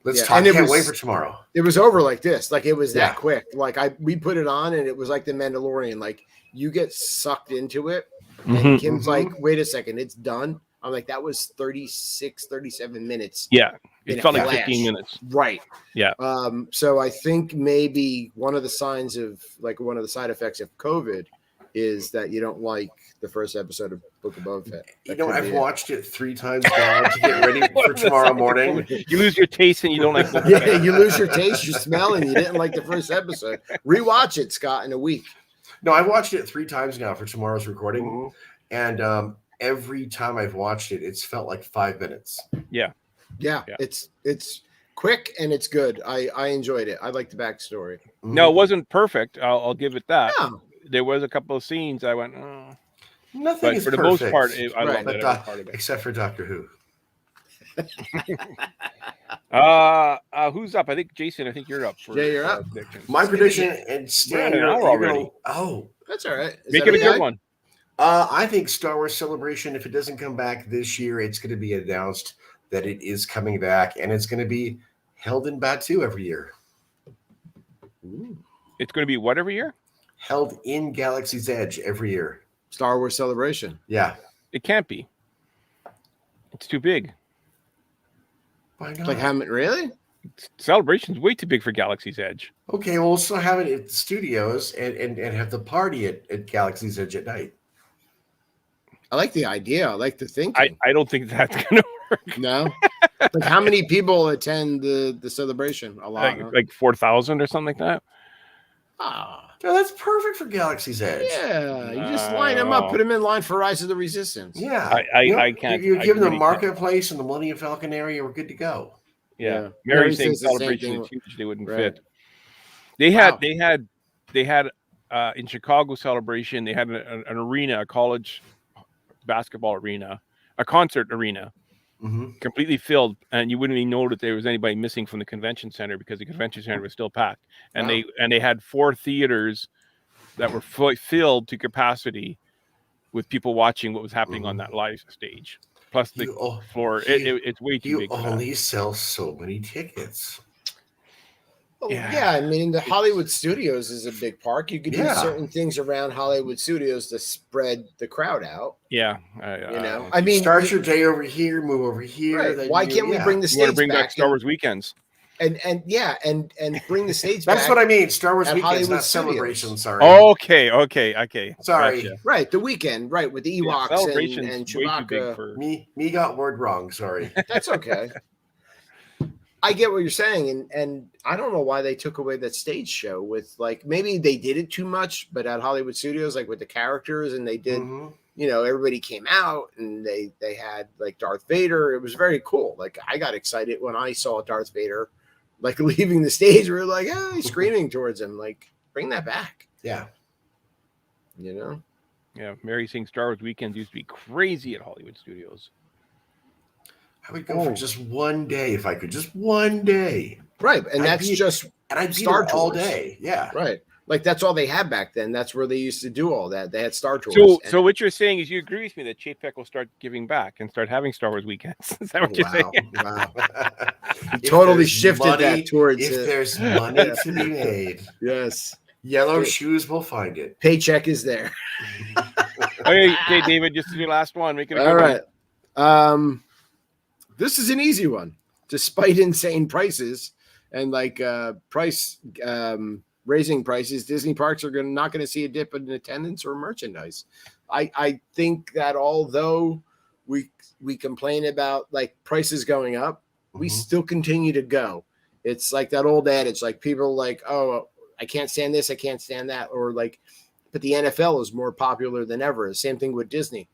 C: Let's talk. I can't wait for tomorrow.
B: It was over like this, like it was that quick. Like we put it on, and it was like the Mandalorian. Like you get sucked into it, and Kim's like, "Wait a second, it's done." I'm like, "That was 36, 37 minutes."
A: Yeah, it felt like 15 minutes.
B: Right.
A: Yeah.
B: So I think maybe one of the signs of like one of the side effects of COVID is that you don't like the first episode of Book of Boba Fett.
C: I've watched it 3 times now to get ready for tomorrow morning.
A: You lose your taste and you don't like Boba
B: Fett. You lose your taste, you smell, and you didn't like the first episode. Rewatch it, Scott, in a week. No,
C: I've watched it 3 times now for tomorrow's recording. And every time I've watched it, it's felt like 5 minutes.
B: Yeah. It's quick and it's good. I enjoyed it. I like the backstory.
A: No, it wasn't perfect. I'll give it that.
B: Yeah.
A: There was a couple of scenes I went, oh.
C: Nothing is
A: for the
C: perfect.
A: most part, I loved it. Part of it.
C: Except for Doctor Who.
A: Who's up? I think Jason. I think you're up.
B: You're up.
C: My prediction and Stan,
A: already.
B: That's all right.
A: Make it a good one.
C: I think Star Wars Celebration. If it doesn't come back this year, it's going to be announced that it is coming back, and it's going to be held in Batuu every year.
B: Ooh.
A: It's going to be what every year?
C: Held in Galaxy's Edge every year.
B: Star Wars Celebration.
C: Yeah.
A: It can't be. It's too big.
C: Why not?
B: Like how many? Really?
A: Celebration's way too big for Galaxy's Edge.
C: Okay, well, we'll still have it at the studios and have the party at Galaxy's Edge at night.
B: I like the idea. I like the thinking.
A: I don't think that's gonna work.
B: No. Like how many people attend the celebration? A lot.
A: Like 4,000 or something like that.
B: Ah,
C: No, that's perfect for Galaxy's Edge.
B: yeah. You just line them up, put them in line for Rise of the Resistance.
C: Yeah,
A: I can't.
C: You give them the
A: really
C: marketplace and the Millennium Falcon area. We're good to go.
A: Yeah.
B: Mary
A: Mary's saying
B: says the same
A: celebration
B: thing.
A: is huge. They wouldn't
B: Right.
A: fit. They had
B: Wow.
A: in Chicago celebration. They had an arena, a college basketball arena, a concert arena, completely filled, and you wouldn't even know that there was anybody missing from the convention center because the convention center was still packed. And they had 4 theaters that were filled to capacity with people watching what was happening on that live stage. Plus the floor, it's way too big.
C: You only sell so many tickets.
B: Well, yeah, I mean, the Hollywood Studios is a big park. You could do certain things around Hollywood Studios to spread the crowd out.
A: Yeah,
B: I mean,
C: start your day over here, move over here.
B: Right. Why can't we bring the stage
A: back Star Wars weekends?
B: And bring the stage
C: That's
B: back.
C: what I mean. Star Wars weekends,
B: Hollywood
C: not
B: Studios.
C: celebration. Sorry.
A: Okay.
C: Sorry.
A: Gotcha.
B: Right, the weekend, right, with the Ewoks and Chewbacca.
A: For...
C: Me got word wrong. Sorry.
B: That's okay. I get what you're saying, and I don't know why they took away that stage show with, like, maybe they did it too much, but at Hollywood Studios, like with the characters, and they did, everybody came out and they had like Darth Vader. It was very cool. Like I got excited when I saw Darth Vader, like leaving the stage. We were like, he's screaming towards him. Like, bring that back.
C: Yeah.
A: Yeah, Mary saying Star Wars weekends used to be crazy at Hollywood Studios.
C: I would go for just one day if I could. Just one day.
B: Right. And I'd
C: Star Tours all day. Yeah.
B: Right. Like that's all they had back then. That's where they used to do all that. They had Star Tours.
A: So what you're saying is you agree with me that Chapek will start giving back and start having Star Wars weekends. Is that what you're saying?
B: Wow. He totally shifted that towards
C: if there's money to be made.
B: Yes.
C: Yellow shoes will find it.
B: Paycheck is there.
A: Okay, David, just your last one. Make it a
B: all
A: good
B: right.
A: one.
B: This is an easy one. Despite insane prices and like raising prices, Disney parks are not going to see a dip in attendance or merchandise. I think that although we complain about like prices going up, we still continue to go. It's like that old adage, like people like, oh, I can't stand this, I can't stand that, or like, but the NFL is more popular than ever. Same thing with Disney.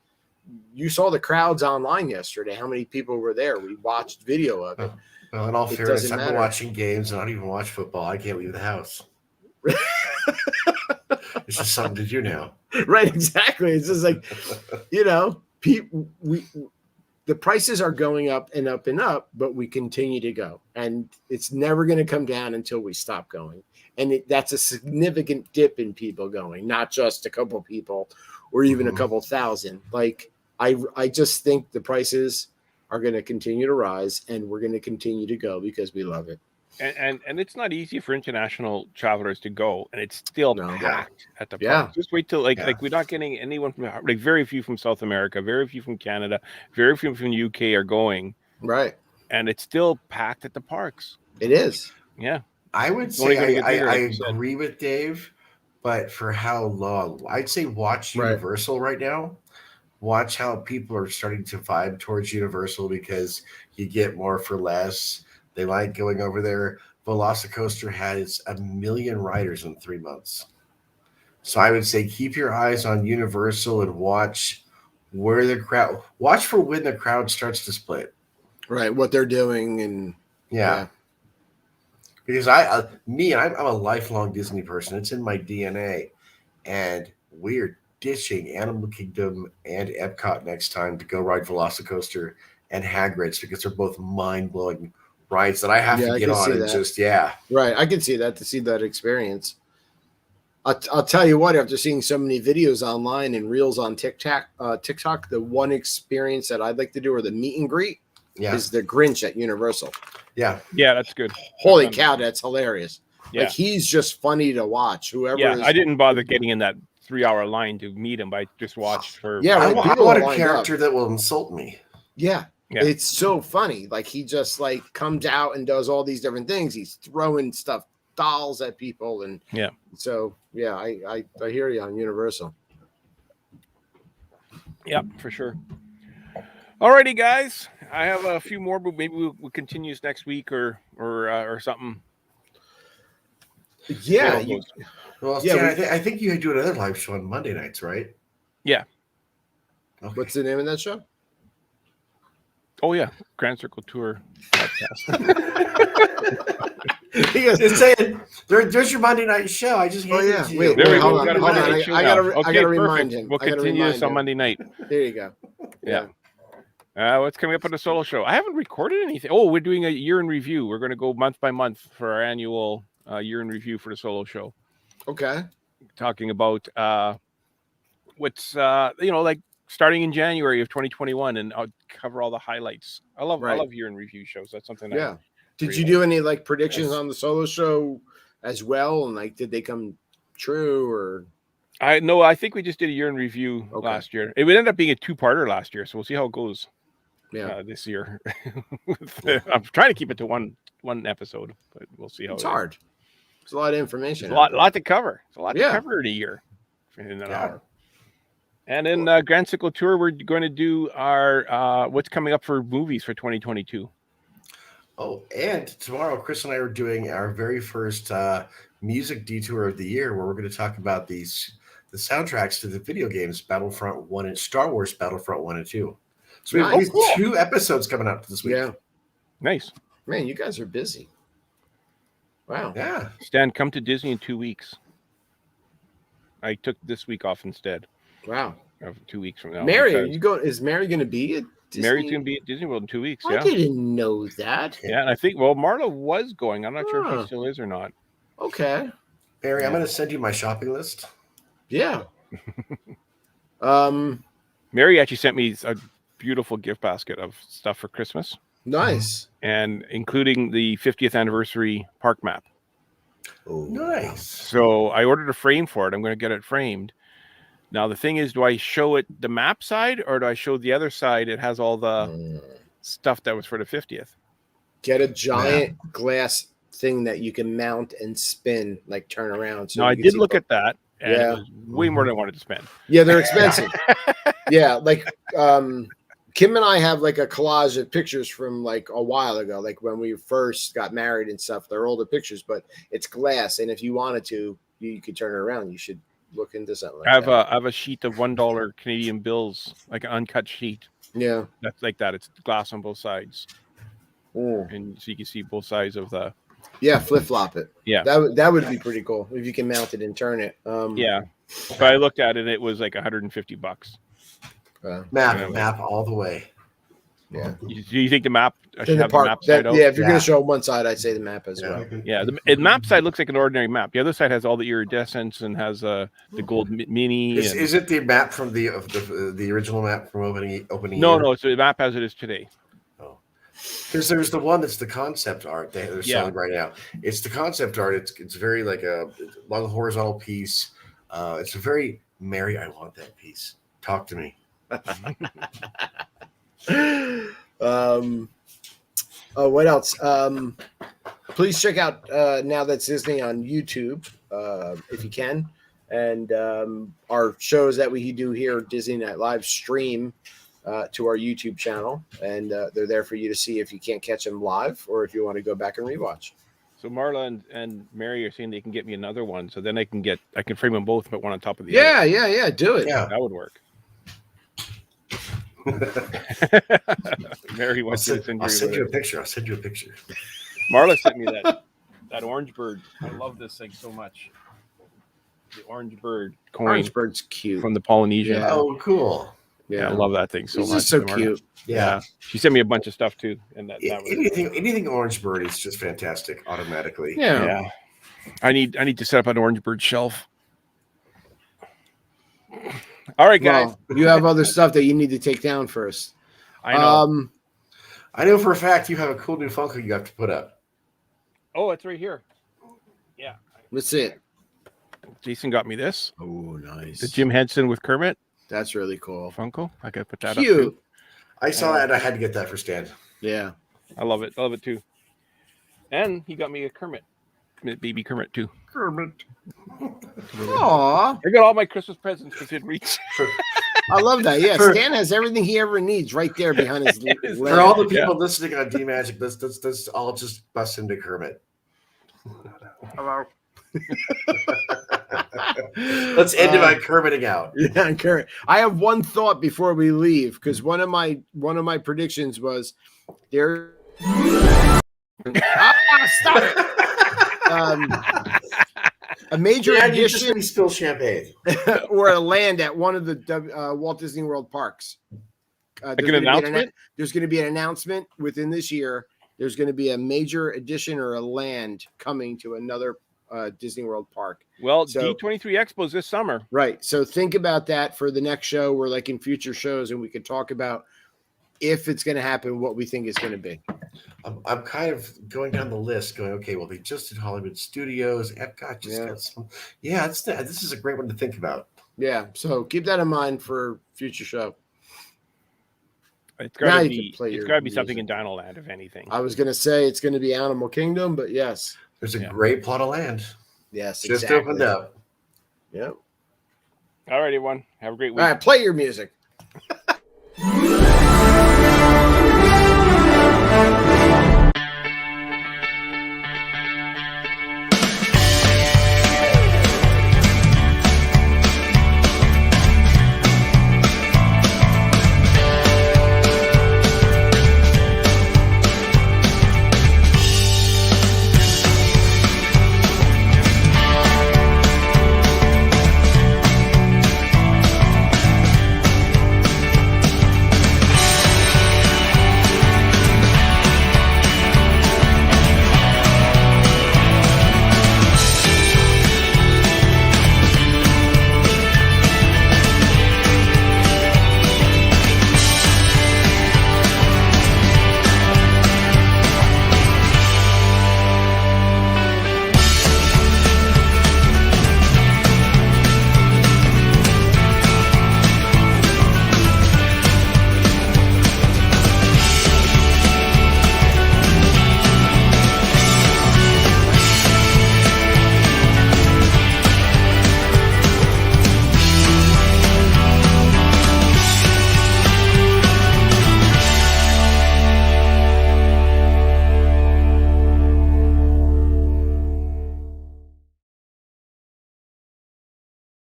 B: You saw the crowds online yesterday. How many people were there? We watched video of it.
C: Well, in all fairness, I've been watching games and I don't even watch football. I can't leave the house. It's just something to do now.
B: Right, exactly. It's just like, people, the prices are going up and up and up, but we continue to go. And it's never going to come down until we stop going. And that's a significant dip in people going, not just a couple people or even a couple thousand. Like, I just think the prices are going to continue to rise and we're going to continue to go because we love it.
A: And it's not easy for international travelers to go, and it's still packed at the park. Just wait till like we're not getting anyone from like very few from South America, very few from Canada, very few from the UK are going.
B: Right.
A: And it's still packed at the parks.
B: It is.
A: Yeah.
C: I would say I agree with Dave, but for how long? I'd say watch Universal right now. Watch how people are starting to vibe towards Universal because you get more for less. They like going over there. Velocicoaster has 1 million riders in 3 months. So I would say keep your eyes on Universal and watch where the crowd. Watch for when the crowd starts to split.
B: Right, what they're doing and
C: yeah. Because I'm a lifelong Disney person. It's in my DNA, and we're ditching Animal Kingdom and Epcot next time to go ride Velocicoaster and Hagrid's because they're both mind-blowing rides that I have to get on and
B: right. I can see that to see that experience. I'll tell you what, after seeing so many videos online and reels on TikTok, the one experience that I'd like to do or the meet and greet is the Grinch at Universal.
A: Yeah, that's good.
B: Holy cow, that's hilarious.
A: Yeah.
B: Like he's just funny to watch. Whoever
A: I didn't bother getting in that 3-hour line to meet him. But I just watched for.
B: Yeah,
C: I,
B: right,
C: I
B: people
C: want
B: are
C: a
B: lined
C: character
B: up.
C: that will insult me.
B: Yeah.
A: Yeah.
B: It's so funny. Like he just like comes out and does all these different things. He's throwing dolls at people, and
A: Yeah.
B: So yeah, I hear you on Universal.
A: Yeah, for sure. Alrighty, guys. I have a few more, but maybe we'll continue this next week or something.
B: Yeah.
C: Well,
B: Yeah,
C: Stan, I think you do another live show on Monday nights, right?
A: Yeah.
C: Okay.
B: What's the name of that show?
A: Oh yeah, Grand Circle Tour podcast.
C: Just saying, there's your Monday night show. I just handed it to you.
B: Wait,
A: There we
B: hold
A: go.
B: on. I gotta remind him.
A: We'll continue this on Monday night.
B: There you go.
A: Yeah. What's coming up on the solo show? I haven't recorded anything. Oh, we're doing a year in review. We're going to go month by month for our annual year in review for the solo show.
B: Okay.
A: Talking about what's like starting in January of 2021, and I'll cover all the highlights. I love year in review shows. That's something.
B: Yeah. Did you do any like predictions on the solo show as well? And like, did they come true or?
A: I think we just did a year in review last year. It would end up being a 2-parter last year, so we'll see how it goes.
B: Yeah,
A: this year. I'm trying to keep it to one episode, but we'll see how
B: it's hard. It's a lot of information.
A: It's a lot to cover. It's a lot to cover in a year, in an hour. And in Grand Cycle Tour, we're going to do our what's coming up for movies for 2022.
C: Oh, and tomorrow, Chris and I are doing our very first music detour of the year, where we're going to talk about the soundtracks to the video games Battlefront 1 and Star Wars Battlefront 1 and 2. So we have these 2 episodes coming up this week.
B: Yeah.
A: Nice.
B: Man, you guys are busy. Wow.
C: Yeah.
A: Stan, come to Disney in 2 weeks. I took this week off instead.
B: Wow.
A: 2 weeks from now.
B: Mary, is Mary going to be at Disney?
A: Mary's going to be at Disney World in 2 weeks.
B: I didn't know that.
A: Yeah, and I think, Marla was going. I'm not sure if she still is or not.
B: Okay.
C: Barry, I'm going to send you my shopping list.
B: Yeah.
A: Mary actually sent me a beautiful gift basket of stuff for Christmas.
B: Nice.
A: And including the 50th anniversary park map.
C: Oh, nice.
A: So I ordered a frame for it. I'm going to get it framed. Now, the thing is, do I show it the map side or do I show the other side? It has all the stuff that was for the 50th.
B: Get a giant glass thing that you can mount and spin, like turn around. So
A: I did look at that. And
B: yeah.
A: It was way more than I wanted to spend.
B: Yeah, they're expensive. Yeah, like Kim and I have like a collage of pictures from like a while ago, like when we first got married and stuff. They're older pictures, but it's glass. And if you wanted to, you could turn it around. You should look into something like that.
A: I have a sheet of $1 Canadian bills, like an uncut sheet.
B: Yeah.
A: That's like that. It's glass on both sides.
B: Mm.
A: And so you can see both sides of the.
B: Yeah, flip-flop it.
A: Yeah.
B: That would be pretty cool if you can mount it and turn it.
A: Yeah. But I looked at it, it was like $150.
C: Map all the way.
B: Yeah.
A: Do you think the map should have
B: the
A: the map side out?
B: Yeah, if you're going to show one side, I'd say the map as well.
A: Yeah, the map side looks like an ordinary map. The other side has all the iridescence and has the gold mini.
C: Is it the map from the original map from opening?
A: No, so the map as it is today.
C: Oh, because there's the one that's the concept art they're selling right now. It's the concept art. It's very like a long horizontal piece. It's a very Mary. I want that piece. Talk to me.
B: What else? Please check out Now That's Disney on YouTube if you can, and our shows that we do here Disney Night Live stream to our YouTube channel, and they're there for you to see if you can't catch them live or if you want to go back and rewatch.
A: So Marla and Mary are saying they can get me another one, so then I can frame them both, but one on top of the other.
B: Yeah, do it.
C: Yeah,
A: that would work. Mary wants to send you.
C: I'll send you a picture.
A: Marla sent me that orange bird. I love this thing so much. The orange bird coin.
B: Orange bird's cute
A: from the Polynesian.
C: Yeah. Oh, cool.
A: Yeah, I love that thing so much.
B: It's so cute.
C: Yeah,
A: she sent me a bunch of stuff too, and that was
C: anything orange bird is just fantastic automatically.
B: Yeah.
A: I need to set up an orange bird shelf. All right, guys.
B: Well, you have other stuff that you need to take down first.
A: I know.
C: I know for a fact you have a cool new Funko you have to put up.
A: Oh, it's right here. Yeah.
B: Let's see it.
A: Jason got me this.
B: Oh, nice.
A: The Jim Henson with Kermit
B: That's really cool.
A: Funko. I gotta put that up.
B: Cute.
A: Too.
C: I saw that and I had to get that for Stan.
B: Yeah.
A: I love it. I love it too. And he got me a Kermit baby Kermit too. Kermit.
B: Aw.
A: I got all my Christmas presents within reach.
B: I love that. Yeah, Stan has everything he ever needs right there behind his leg.
C: For all the people listening on D Magic, let's all just bust into Kermit.
A: Hello.
C: Let's end it by Kermiting out.
B: Yeah, Kermit. I have one thought before we leave, because one of my predictions was there. Stop it. A major addition,
C: spill champagne,
B: or a land at one of the Walt Disney World parks.
A: Like an announcement?
B: There's going to be an announcement within this year. There's going to be a major addition or a land coming to another Disney World park.
A: Well, D23 Expos this summer.
B: Right. So think about that for the next show, or like in future shows, and we could talk about if it's going to happen, what we think it's going to be.
C: I'm kind of going down the list, going, okay, well, they just did Hollywood Studios. Epcot just got some. Yeah, this is a great one to think about.
B: Yeah, so keep that in mind for future show.
A: It's got to be something in Dino Land, if anything.
B: I was going to say it's going to be Animal Kingdom, but yes.
C: There's a great plot of land.
B: Yes,
C: just opened up.
B: Yep.
A: All right, everyone. Have a great week.
B: All right, play your music.